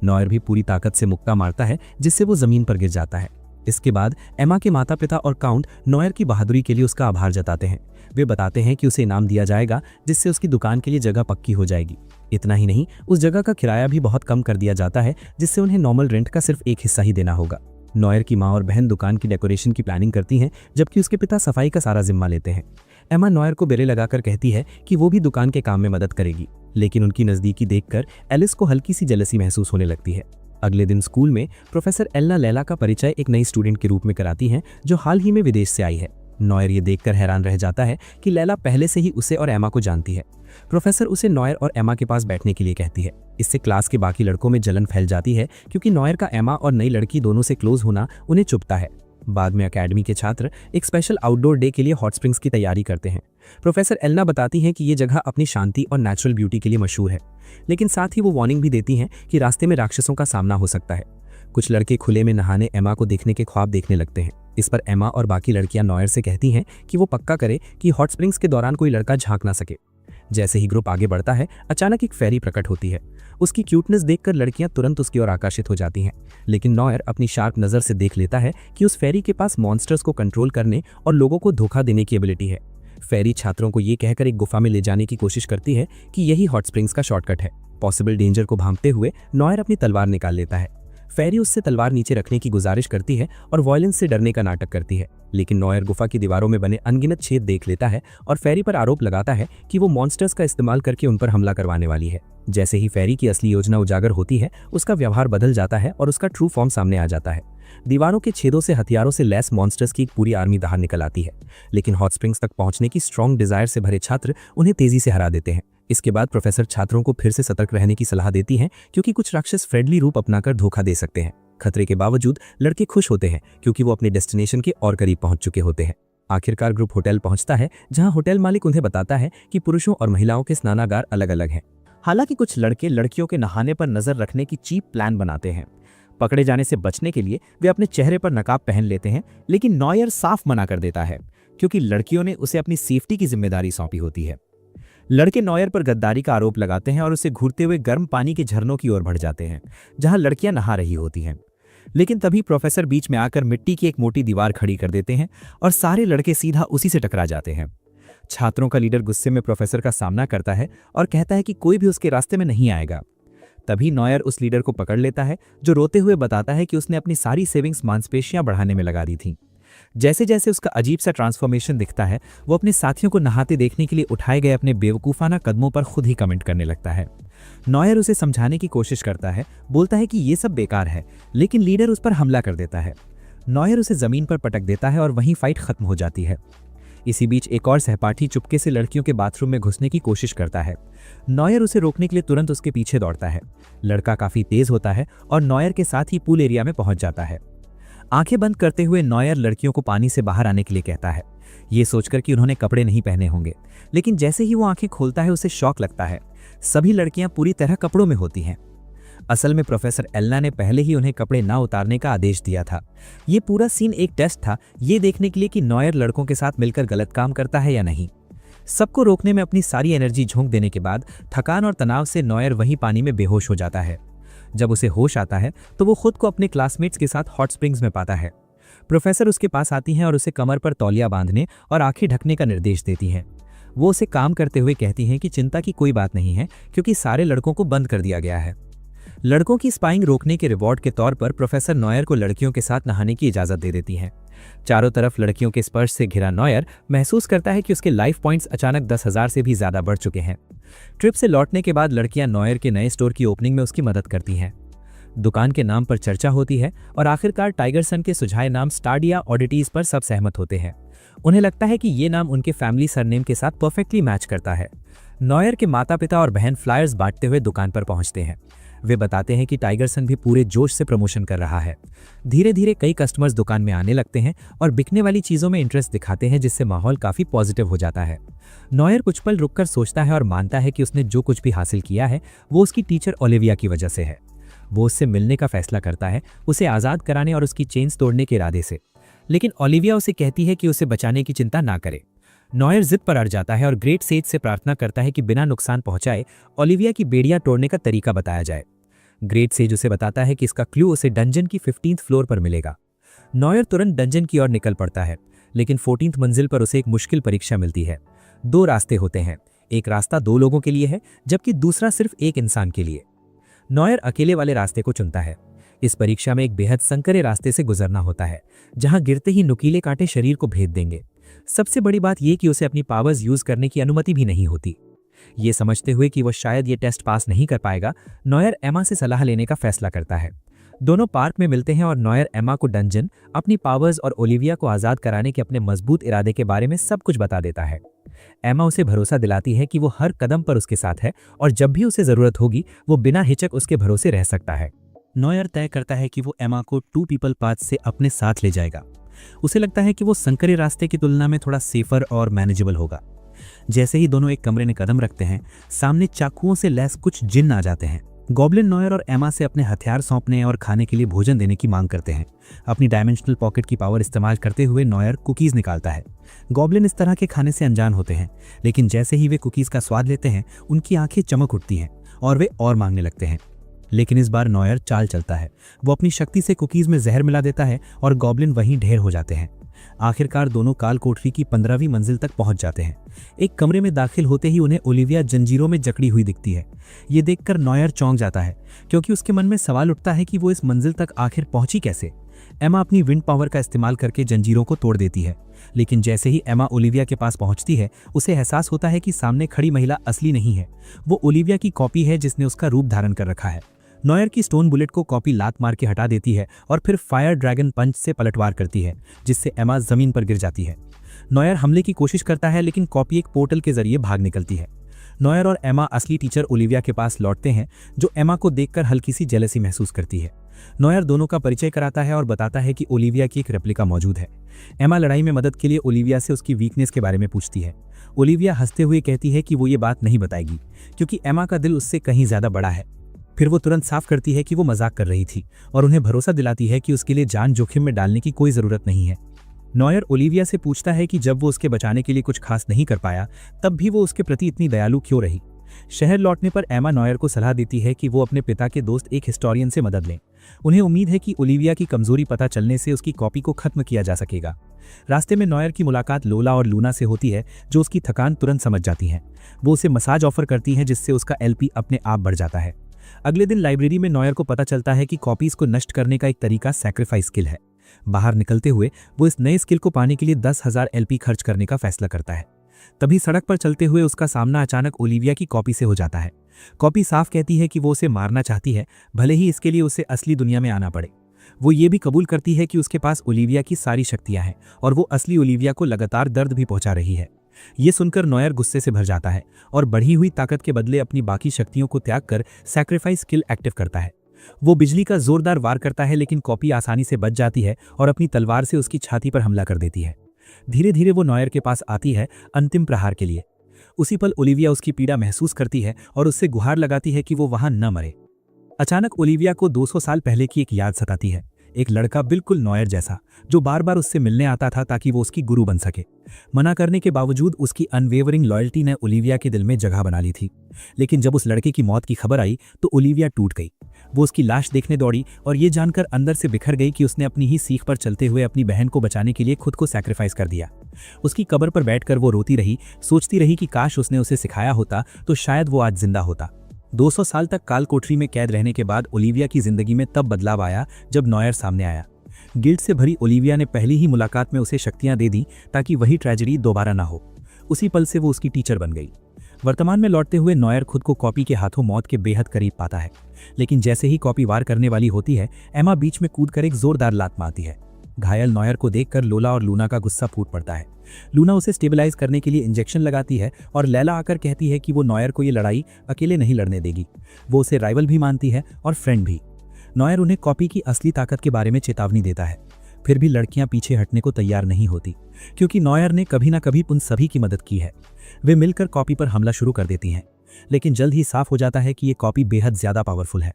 नॉयर भी पूरी ताकत से मुक्का मारता है, जिससे वो जमीन पर गिर जाता है। इसके बाद एम्मा के माता पिता और काउंट नॉयर की बहादुरी के लिए उसका आभार जताते हैं। वे बताते हैं कि उसे इनाम दिया जाएगा, जिससे उसकी दुकान के लिए जगह पक्की हो जाएगी। इतना ही नहीं, उस जगह का किराया भी बहुत कम कर दिया जाता है, जिससे उन्हें नॉर्मल रेंट का सिर्फ एक हिस्सा ही देना होगा। नॉयर की माँ और बहन दुकान की डेकोरेशन की प्लानिंग करती हैं, जबकि उसके पिता सफाई का सारा जिम्मा लेते हैं। एम्मा नॉयर को बेरे लगाकर कहती है कि वो भी दुकान के काम में मदद करेगी, लेकिन उनकी नज़दीकी देखकर एलिस को हल्की सी जेलसी महसूस होने लगती है। अगले दिन स्कूल में प्रोफेसर एल्ना लैला का परिचय एक नई स्टूडेंट के रूप में कराती हैं, जो हाल ही में विदेश से आई है। नॉयर ये देखकर हैरान रह जाता है कि लैला पहले से ही उसे और एमा को जानती है। प्रोफेसर उसे नॉयर और एमा के पास बैठने के लिए कहती है। इससे क्लास के बाकी लड़कों में जलन फैल जाती है क्योंकि नॉयर का एमा और नई लड़की दोनों से क्लोज होना उन्हें चुभता है। बाद में एकेडमी के छात्र एक स्पेशल आउटडोर डे के लिए हॉट स्प्रिंग्स की तैयारी करते हैं। प्रोफेसर एलना बताती हैं कि ये जगह अपनी शांति और नेचुरल ब्यूटी के लिए मशहूर है, लेकिन साथ ही वो वार्निंग भी देती हैं कि रास्ते में राक्षसों का सामना हो सकता है। कुछ लड़के खुले में नहाने एमा को देखने के ख्वाब देखने लगते हैं। इस पर एमा और बाकी लड़कियां नॉयर से कहती हैं कि वो पक्का करे कि हॉट स्प्रिंग्स के दौरान कोई लड़का झांक ना सके। जैसे ही ग्रुप आगे बढ़ता है, अचानक एक फेरी प्रकट होती है। उसकी क्यूटनेस देखकर लड़कियां तुरंत उसकी ओर आकर्षित हो जाती हैं, लेकिन नॉयर अपनी शार्प नज़र से देख लेता है कि उस फेरी के पास मॉन्स्टर्स को कंट्रोल करने और लोगों को धोखा देने की एबिलिटी है। फेरी छात्रों को ये कहकर एक गुफा में ले जाने की कोशिश करती है कि यही हॉट स्प्रिंग्स का शॉर्टकट है। पॉसिबल डेंजर को भांपते हुए नॉयर अपनी तलवार निकाल लेता है। फेरी उससे तलवार नीचे रखने की गुजारिश करती है और वॉयलेंस से डरने का नाटक करती है, लेकिन नॉयर गुफा की दीवारों में बने अनगिनत छेद देख लेता है और फेरी पर आरोप लगाता है कि वो मॉन्स्टर्स का इस्तेमाल करके उन पर हमला करवाने वाली है। जैसे ही फेरी की असली योजना उजागर होती है, उसका व्यवहार बदल जाता है और उसका ट्रू फॉर्म सामने आ जाता है। दीवारों के छेदों से हथियारों से लैस मॉन्स्टर्स की एक पूरी आर्मी बाहर निकल आती है, लेकिन हॉट स्प्रिंग्स तक पहुंचने की स्ट्रॉन्ग डिजायर से भरे छात्र उन्हें तेजी से हरा देते हैं। इसके बाद प्रोफेसर छात्रों को फिर से सतर्क रहने की सलाह देती हैं क्योंकि कुछ राक्षस फ्रेंडली रूप अपनाकर धोखा दे सकते हैं। खतरे के बावजूद लड़के खुश होते हैं क्योंकि वो अपने डेस्टिनेशन के और करीब पहुंच चुके होते हैं। आखिरकार ग्रुप होटल पहुंचता है, जहां होटल मालिक उन्हें बताता है कि पुरुषों और महिलाओं के स्नानागार अलग अलग हैं। हालांकि कुछ लड़के लड़कियों के नहाने पर नजर रखने की चीप प्लान बनाते हैं। पकड़े जाने से बचने के लिए वे अपने चेहरे पर नकाब पहन लेते हैं, लेकिन नॉयर साफ मना कर देता है क्योंकि लड़कियों ने उसे अपनी सेफ्टी की जिम्मेदारी सौंपी होती है। लड़के नॉयर पर गद्दारी का आरोप लगाते हैं और उसे घूरते हुए गर्म पानी के झरनों की ओर बढ़ जाते हैं, जहां लड़कियां नहा रही होती हैं। लेकिन तभी प्रोफेसर बीच में आकर मिट्टी की एक मोटी दीवार खड़ी कर देते हैं और सारे लड़के सीधा उसी से टकरा जाते हैं। छात्रों का लीडर गुस्से में प्रोफेसर का सामना करता है और कहता है कि कोई भी उसके रास्ते में नहीं आएगा। तभी नॉयर उस लीडर को पकड़ लेता है, जो रोते हुए बताता है कि उसने अपनी सारी सेविंग्स मांसपेशियां बढ़ाने में लगा दी थीं। जैसे जैसे उसका अजीब सा ट्रांसफॉर्मेशन दिखता है, वो अपने साथियों को नहाते देखने के लिए उठाए गए अपने बेवकूफ़ाना कदमों पर खुद ही कमेंट करने लगता है। नॉयर उसे समझाने की कोशिश करता है, बोलता है कि ये सब बेकार है, लेकिन लीडर उस पर हमला कर देता है। नॉयर उसे जमीन पर पटक देता है और वहीं फाइट खत्म हो जाती है। इसी बीच एक और सहपाठी चुपके से लड़कियों के बाथरूम में घुसने की कोशिश करता है। नॉयर उसे रोकने के लिए तुरंत उसके पीछे दौड़ता है। लड़का काफी तेज होता है और नॉयर के साथ ही पूल एरिया में पहुंच जाता है। आंखें बंद करते हुए नॉयर लड़कियों को पानी से बाहर आने के लिए कहता है, ये सोचकर कि उन्होंने कपड़े नहीं पहने होंगे, लेकिन जैसे ही वो आंखें खोलता है उसे शॉक लगता है। सभी लड़कियां पूरी तरह कपड़ों में होती हैं। असल में प्रोफेसर एलना ने पहले ही उन्हें कपड़े ना उतारने का आदेश दिया था। ये पूरा सीन एक टेस्ट था, ये देखने के लिए कि नॉयर लड़कों के साथ मिलकर गलत काम करता है या नहीं। सबको रोकने में अपनी सारी एनर्जी झोंक देने के बाद थकान और तनाव से नॉयर वहीं पानी में बेहोश हो जाता है। जब उसे होश आता है तो वो खुद को अपने क्लासमेट्स के साथ हॉट स्प्रिंग्स में पाता है। प्रोफेसर उसके पास आती हैं और उसे कमर पर तौलिया बांधने और आंखें ढकने का निर्देश देती हैं। वो उसे काम करते हुए कहती हैं कि चिंता की कोई बात नहीं है, क्योंकि सारे लड़कों को बंद कर दिया गया है। लड़कों की स्पाइंग रोकने के रिवॉर्ड के तौर पर प्रोफेसर नॉयर को लड़कियों के साथ नहाने की इजाजत दे देती हैं। चारों तरफ लड़कियों के स्पर्श से घिरा नॉयर महसूस करता है कि उसके लाइफ पॉइंट्स अचानक 10,000 से भी ज्यादा बढ़ चुके हैं। ट्रिप से लौटने के बाद लड़कियां नॉयर के नए स्टोर की ओपनिंग में उसकी मदद करती हैं। दुकान के नाम पर चर्चा होती है और आखिरकार टाइगरसन के सुझाए नाम स्टारडिया ऑडिटीज पर सब सहमत होते हैं। उन्हें लगता है कि ये नाम उनके फैमिली सरनेम के साथ परफेक्टली मैच करता है। नॉयर के माता पिता और बहन फ्लायर्स बांटते हुए दुकान पर पहुंचते हैं। वे बताते हैं कि टाइगरसन भी पूरे जोश से प्रमोशन कर रहा है। धीरे धीरे कई कस्टमर्स दुकान में आने लगते हैं और बिकने वाली चीज़ों में इंटरेस्ट दिखाते हैं, जिससे माहौल काफ़ी पॉजिटिव हो जाता है। नॉयर कुछ पल रुककर सोचता है और मानता है कि उसने जो कुछ भी हासिल किया है वो उसकी टीचर ओलिविया की वजह से है। वो उससे मिलने का फैसला करता है, उसे आज़ाद कराने और उसकी चेन्स तोड़ने के इरादे से। लेकिन ओलिविया उसे कहती है कि उसे बचाने की चिंता ना करे। नॉयर जिद पर अड़ जाता है और ग्रेट सेज से प्रार्थना करता है कि बिना नुकसान पहुंचाए ओलिविया की बेड़ियां तोड़ने का तरीका बताया जाए। ग्रेट सेज उसे बताता है कि इसका क्लू उसे डंजन की 15th फ्लोर पर मिलेगा। नॉयर तुरंत डंजन की ओर निकल पड़ता है, लेकिन 14th मंजिल पर उसे एक मुश्किल परीक्षा मिलती है। 2 रास्ते होते हैं, एक रास्ता 2 लोगों के लिए है, जबकि दूसरा सिर्फ एक इंसान के लिए। नॉयर अकेले वाले रास्ते को चुनता है। इस परीक्षा में एक बेहद संकरे रास्ते से गुजरना होता है, जहां गिरते ही नुकीले कांटे शरीर को भेद देंगे। सबसे बड़ी बात यह कि उसे अपनी पावर्स यूज करने की अनुमति भी नहीं होती। ये समझते हुए कि वो शायद ये टेस्ट पास नहीं कर पाएगा, नॉयर एमा से सलाह लेने का फैसला करता है। दोनों पार्क में मिलते हैं और नॉयर एमा को डंजन, अपनी पावर्स और ओलिविया को आज़ाद कराने के अपने मजबूत इरादे के बारे में सब कुछ बता देता है। एमा उसे भरोसा दिलाती है कि वो हर कदम पर उसके साथ है और जब भी उसे ज़रूरत होगी वो बिना हिचक उसके भरोसे रह सकता है। नॉयर तय करता है कि वो एमा को टू पीपल पाथ से अपने साथ ले जाएगा। उसे लगता है कि वो संकरे रास्ते की तुलना में थोड़ा सेफर और मैनेजेबल होगा। जैसे ही दोनों एक कमरे में कदम रखते हैं, सामने चाकुओं से लैस कुछ जिन्न आ जाते हैं। गॉब्लिन नॉयर और एमा से अपने हथियार सौंपने और खाने के लिए भोजन देने की मांग करते हैं। अपनी डायमेंशनल पॉकेट की पावर इस्तेमाल करते हुए नॉयर कुकीज़ निकालता है। गॉब्लिन इस तरह के खाने से अनजान होते हैं, लेकिन जैसे ही वे कुकीज़ का स्वाद लेते हैं उनकी आंखें चमक उठती हैं और वे और मांगने लगते हैं। लेकिन इस बार नॉयर चाल चलता है। वो अपनी शक्ति से कुकीज़ में जहर मिला देता है और गॉब्लिन वहीं ढेर हो जाते हैं। आखिरकार दोनों काल कोठरी की 15वीं मंजिल तक पहुंच जाते हैं। एक कमरे में दाखिल होते ही उन्हें ओलिविया जंजीरों में जकड़ी हुई दिखती है। ये देखकर नॉयर चौंक जाता है, क्योंकि उसके मन में सवाल उठता है कि वो इस मंजिल तक आखिर पहुंची कैसे। एमा अपनी विंड पावर का इस्तेमाल करके जंजीरों को तोड़ देती है, लेकिन जैसे ही एमा ओलिविया के पास पहुंचती है उसे एहसास होता है कि सामने खड़ी महिला असली नहीं है, वो ओलिविया की कॉपी है जिसने उसका रूप धारण कर रखा है। नॉयर की स्टोन बुलेट को कॉपी लात मार के हटा देती है और फिर फायर ड्रैगन पंच से पलटवार करती है, जिससे एमा जमीन पर गिर जाती है। नॉयर हमले की कोशिश करता है, लेकिन कॉपी एक पोर्टल के जरिए भाग निकलती है। नॉयर और एमा असली टीचर ओलिविया के पास लौटते हैं, जो एमा को देखकर हल्की सी जेलसी महसूस करती है। नॉयर दोनों का परिचय कराता है और बताता है कि ओलिविया की एक रेप्लिका मौजूद है। एमा लड़ाई में मदद के लिए ओलिविया से उसकी वीकनेस के बारे में पूछती है। ओलिविया हंसते हुए कहती है कि वो ये बात नहीं बताएगी, क्योंकि एमा का दिल उससे कहीं ज्यादा बड़ा है। फिर वो तुरंत साफ करती है कि वो मजाक कर रही थी और उन्हें भरोसा दिलाती है कि उसके लिए जान जोखिम में डालने की कोई ज़रूरत नहीं है। नॉयर ओलिविया से पूछता है कि जब वो उसके बचाने के लिए कुछ खास नहीं कर पाया, तब भी वो उसके प्रति इतनी दयालु क्यों रही। शहर लौटने पर एमा नॉयर को सलाह देती है कि वो अपने पिता के दोस्त एक हिस्टोरियन से मदद लें। उन्हें उम्मीद है कि ओलिविया की कमजोरी पता चलने से उसकी कॉपी को खत्म किया जा सकेगा। रास्ते में नॉयर की मुलाकात लोला और लूना से होती है, जो उसकी थकान तुरंत समझ जाती हैं। वो उसे मसाज ऑफर करती हैं, जिससे उसका एलपी अपने आप बढ़ जाता है। अगले दिन लाइब्रेरी में नॉयर को पता चलता है कि कॉपीज को नष्ट करने का एक तरीका सैक्रिफाइस स्किल है। बाहर निकलते हुए वो इस नए स्किल को पाने के लिए 10,000 एलपी खर्च करने का फैसला करता है। तभी सड़क पर चलते हुए उसका सामना अचानक ओलिविया की कॉपी से हो जाता है। कॉपी साफ कहती है कि वो उसे मारना चाहती है, भले ही इसके लिए उसे असली दुनिया में आना पड़े। वो ये भी कबूल करती है कि उसके पास ओलिविया की सारी शक्तियां हैं और वो असली ओलिविया को लगातार दर्द भी पहुंचा रही है। ये सुनकर नॉयर गुस्से से भर जाता है और बढ़ी हुई ताकत के बदले अपनी बाकी शक्तियों को त्याग कर सैक्रिफाइस स्किल एक्टिव करता है। वो बिजली का जोरदार वार करता है, लेकिन कॉपी आसानी से बच जाती है और अपनी तलवार से उसकी छाती पर हमला कर देती है। धीरे धीरे वो नॉयर के पास आती है अंतिम प्रहार के लिए। उसी पल ओलिविया उसकी पीड़ा महसूस करती है और उससे गुहार लगाती है कि वो वहां न मरे। अचानक ओलिविया को 200 साल पहले की एक याद सताती है। एक लड़का बिल्कुल नॉयर जैसा, जो बार बार उससे मिलने आता था ताकि वो उसकी गुरु बन सके। मना करने के बावजूद उसकी अनवेवरिंग लॉयल्टी ने ओलिविया के दिल में जगह बना ली थी। लेकिन जब उस लड़के की मौत की खबर आई तो ओलिविया टूट गई। वो उसकी लाश देखने दौड़ी और ये जानकर अंदर से बिखर गई कि उसने अपनी ही सीख पर चलते हुए अपनी बहन को बचाने के लिए खुद को सैक्रिफाइस कर दिया। उसकी कब्र पर बैठकर वो रोती रही, सोचती रही कि काश उसने उसे सिखाया होता तो शायद वो आज जिंदा होता। 200 साल तक काल कोठरी में कैद रहने के बाद ओलिविया की जिंदगी में तब बदलाव आया जब नॉयर सामने आया। गिल्ट से भरी ओलिविया ने पहली ही मुलाकात में उसे शक्तियां दे दी ताकि वही ट्रेजेडी दोबारा ना हो। उसी पल से वो उसकी टीचर बन गई। वर्तमान में लौटते हुए नॉयर खुद को कॉपी के हाथों मौत के बेहद करीब पाता है, लेकिन जैसे ही कॉपी वार करने वाली होती है, एमा बीच में कूदकर एक जोरदार लात मारती है। घायल नॉयर को देखकर लोला और लूना का गुस्सा फूट पड़ता है। लूना उसे स्टेबलाइज करने के लिए इंजेक्शन लगाती है और लैला आकर कहती है कि वो नॉयर को ये लड़ाई अकेले नहीं लड़ने देगी। वो उसे राइवल भी मानती है और फ्रेंड भी। नॉयर उन्हें कॉपी की असली ताकत के बारे में चेतावनी देता है। फिर भी लड़कियां पीछे हटने को तैयार नहीं होती, क्योंकि नॉयर ने कभी ना कभी उन सभी की मदद की है। वे मिलकर कॉपी पर हमला शुरू कर देती हैं, लेकिन जल्द ही साफ हो जाता है कि ये कॉपी बेहद ज्यादा पावरफुल है।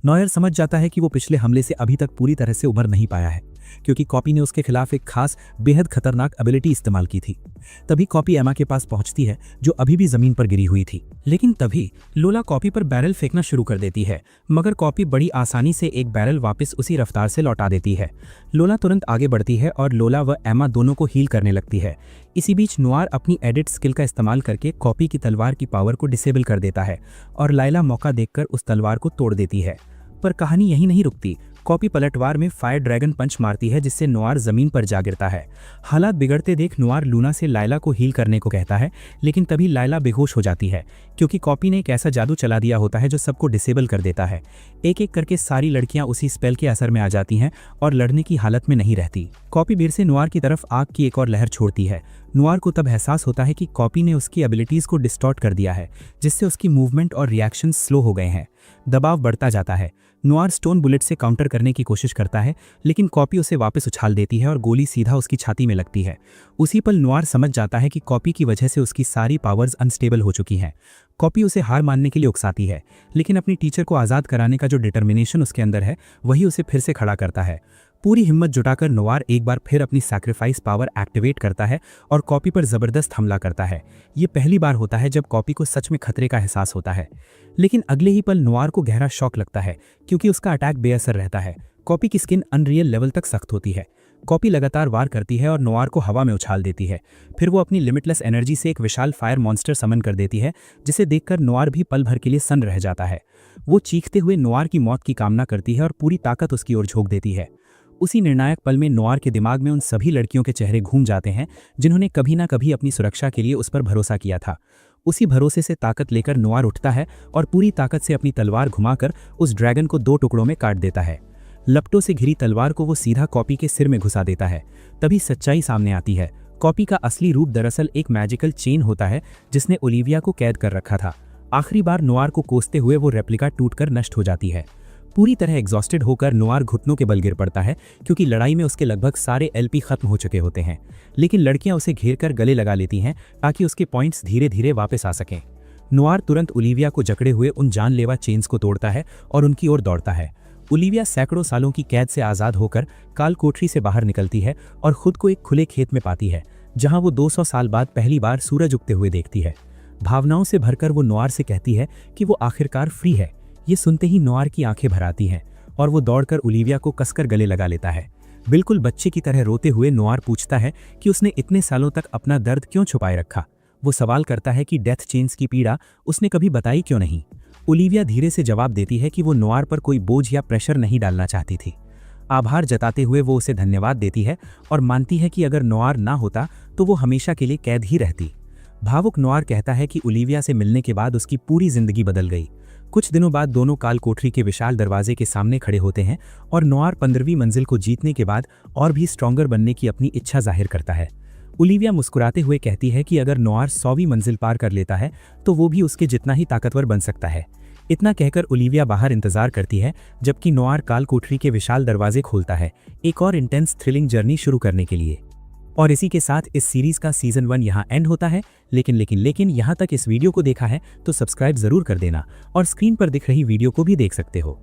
नॉयर समझ जाता है कि वो पिछले हमले से अभी तक पूरी तरह से उभर नहीं पाया है, क्योंकि कॉपी ने उसके खिलाफ एक खास बेहद खतरनाक एबिलिटी इस्तेमाल की थी। तभी कॉपी एमा के पास पहुंचती है, जो अभी भी जमीन पर गिरी हुई थी। लेकिन तभी लोला कॉपी पर बैरल फेंकना शुरू कर देती है, मगर कॉपी बड़ी आसानी से एक बैरल वापस उसी रफ्तार से लौटा देती है। लोला तुरंत आगे बढ़ती है और लोला व एमा दोनों को हील करने लगती है। इसी बीच नुआर अपनी एडिट स्किल का इस्तेमाल करके कॉपी की तलवार की पावर को डिसेबल कर देता है और लाइला मौका देखकर उस तलवार को तोड़ देती है। पर कहानी यहीं नहीं रुकती। कॉपी पलटवार में फायर ड्रैगन पंच मारती है जिससे नोआर जमीन पर जा गिरता है। हालात बिगड़ते देख नोआर लूना से लायला को हील करने को कहता है, लेकिन तभी लायला बेहोश हो जाती है क्योंकि कॉपी ने एक ऐसा जादू चला दिया होता है जो सबको डिसेबल कर देता है। एक एक करके सारी लड़कियां उसी स्पेल के असर में आ जाती हैं और लड़ने की हालत में नहीं रहती। कॉपी फिर से नोआर की तरफ आग की एक और लहर छोड़ती है। नोआर को तब एहसास होता है कि कॉपी ने उसकी एबिलिटीज को डिस्टॉर्ट कर दिया है, जिससे उसकी मूवमेंट और रिएक्शन स्लो हो गए हैं। दबाव बढ़ता जाता है। नोआर स्टोन बुलेट से काउंटर करने की कोशिश करता है, लेकिन कॉपी उसे वापस उछाल देती है और गोली सीधा उसकी छाती में लगती है। उसी पल नोआर समझ जाता है कि कॉपी की वजह से उसकी सारी पावर्स अनस्टेबल हो चुकी हैं। कॉपी उसे हार मानने के लिए उकसाती है, लेकिन अपनी टीचर को आज़ाद कराने का जो डिटर्मिनेशन उसके अंदर है वही उसे फिर से खड़ा करता है। पूरी हिम्मत जुटाकर नोआर एक बार फिर अपनी सैक्रिफाइस पावर एक्टिवेट करता है और कॉपी पर जबरदस्त हमला करता है। ये पहली बार होता है जब कॉपी को सच में खतरे का एहसास होता है, लेकिन अगले ही पल नोआर को गहरा शॉक लगता है क्योंकि उसका अटैक बेअसर रहता है। कॉपी की स्किन अनरियल लेवल तक सख्त होती है। कॉपी लगातार वार करती है और नोआर को हवा में उछाल देती है। फिर वो अपनी लिमिटलेस एनर्जी से एक विशाल फायर मॉन्स्टर समन कर देती है, जिसे देखकर नोआर भी पल भर के लिए सन्न रह जाता है। वो चीखते हुए नोआर की मौत की कामना करती है और पूरी ताकत उसकी ओर झोंक देती है। उसी निर्णायक पल में नोआर के दिमाग में उन सभी लड़कियों के चेहरे घूम जाते हैं जिन्होंने कभी ना कभी अपनी सुरक्षा के लिए उस पर भरोसा किया था। उसी भरोसे से ताकत लेकर नोआर उठता है और पूरी ताकत से अपनी तलवार घुमाकर उस ड्रैगन को 2 टुकड़ों में काट देता है। लपटों से घिरी तलवार को वो सीधा कॉपी के सिर में घुसा देता है। तभी सच्चाई सामने आती है। कॉपी का असली रूप दरअसल एक मैजिकल चेन होता है जिसने ओलिविया को कैद कर रखा था। आखिरी बार नोआर को कोसते हुए वो रेप्लिका टूटकर नष्ट हो जाती है। पूरी तरह एग्जॉस्टेड होकर नोआर घुटनों के बल गिर पड़ता है क्योंकि लड़ाई में उसके लगभग सारे एलपी खत्म हो चुके होते हैं, लेकिन लड़कियां उसे घेरकर गले लगा लेती हैं ताकि उसके पॉइंट्स धीरे धीरे वापस आ सकें। नोआर तुरंत ओलिविया को जकड़े हुए उन जानलेवा चेन्स को तोड़ता है और उनकी ओर दौड़ता है। ओलिविया सैकड़ों सालों की कैद से आज़ाद होकर काल कोठरी से बाहर निकलती है और खुद को एक खुले खेत में पाती है, जहां वो 200 साल बाद पहली बार सूरज उगते हुए देखती है। भावनाओं से भरकर वो नोआर से कहती है कि वो आखिरकार फ्री है। ये सुनते ही नोआर की आंखें भर आती हैं और वो दौड़कर ओलिविया को कसकर गले लगा लेता है। बिल्कुल बच्चे की तरह रोते हुए नोआर पूछता है कि उसने इतने सालों तक अपना दर्द क्यों छुपाए रखा। वो सवाल करता है कि डेथ चेन्स की पीड़ा उसने कभी बताई क्यों नहीं। ओलिविया धीरे से जवाब देती है कि वो नोआर पर कोई बोझ या प्रेशर नहीं डालना चाहती थी। आभार जताते हुए वो उसे धन्यवाद देती है और मानती है कि अगर नोआर ना होता तो वो हमेशा के लिए कैद ही रहती। भावुक नोआर कहता है कि ओलिविया से मिलने के बाद उसकी पूरी जिंदगी बदल गई। कुछ दिनों बाद दोनों काल कोठरी के विशाल दरवाजे के सामने खड़े होते हैं और नोआर 15वीं मंजिल को जीतने के बाद और भी स्ट्रॉन्गर बनने की अपनी इच्छा जाहिर करता है। ओलिविया मुस्कुराते हुए कहती है कि अगर नोआर 100वीं मंजिल पार कर लेता है तो वो भी उसके जितना ही ताकतवर बन सकता है। इतना कहकर ओलिविया बाहर इंतजार करती है जबकि नोआर काल कोठरी के विशाल दरवाजे खोलता है, एक और इंटेंस थ्रिलिंग जर्नी शुरू करने के लिए। और इसी के साथ इस सीरीज का सीजन 1 यहाँ एंड होता है। लेकिन यहाँ तक इस वीडियो को देखा है तो सब्सक्राइब जरूर कर देना और स्क्रीन पर दिख रही वीडियो को भी देख सकते हो।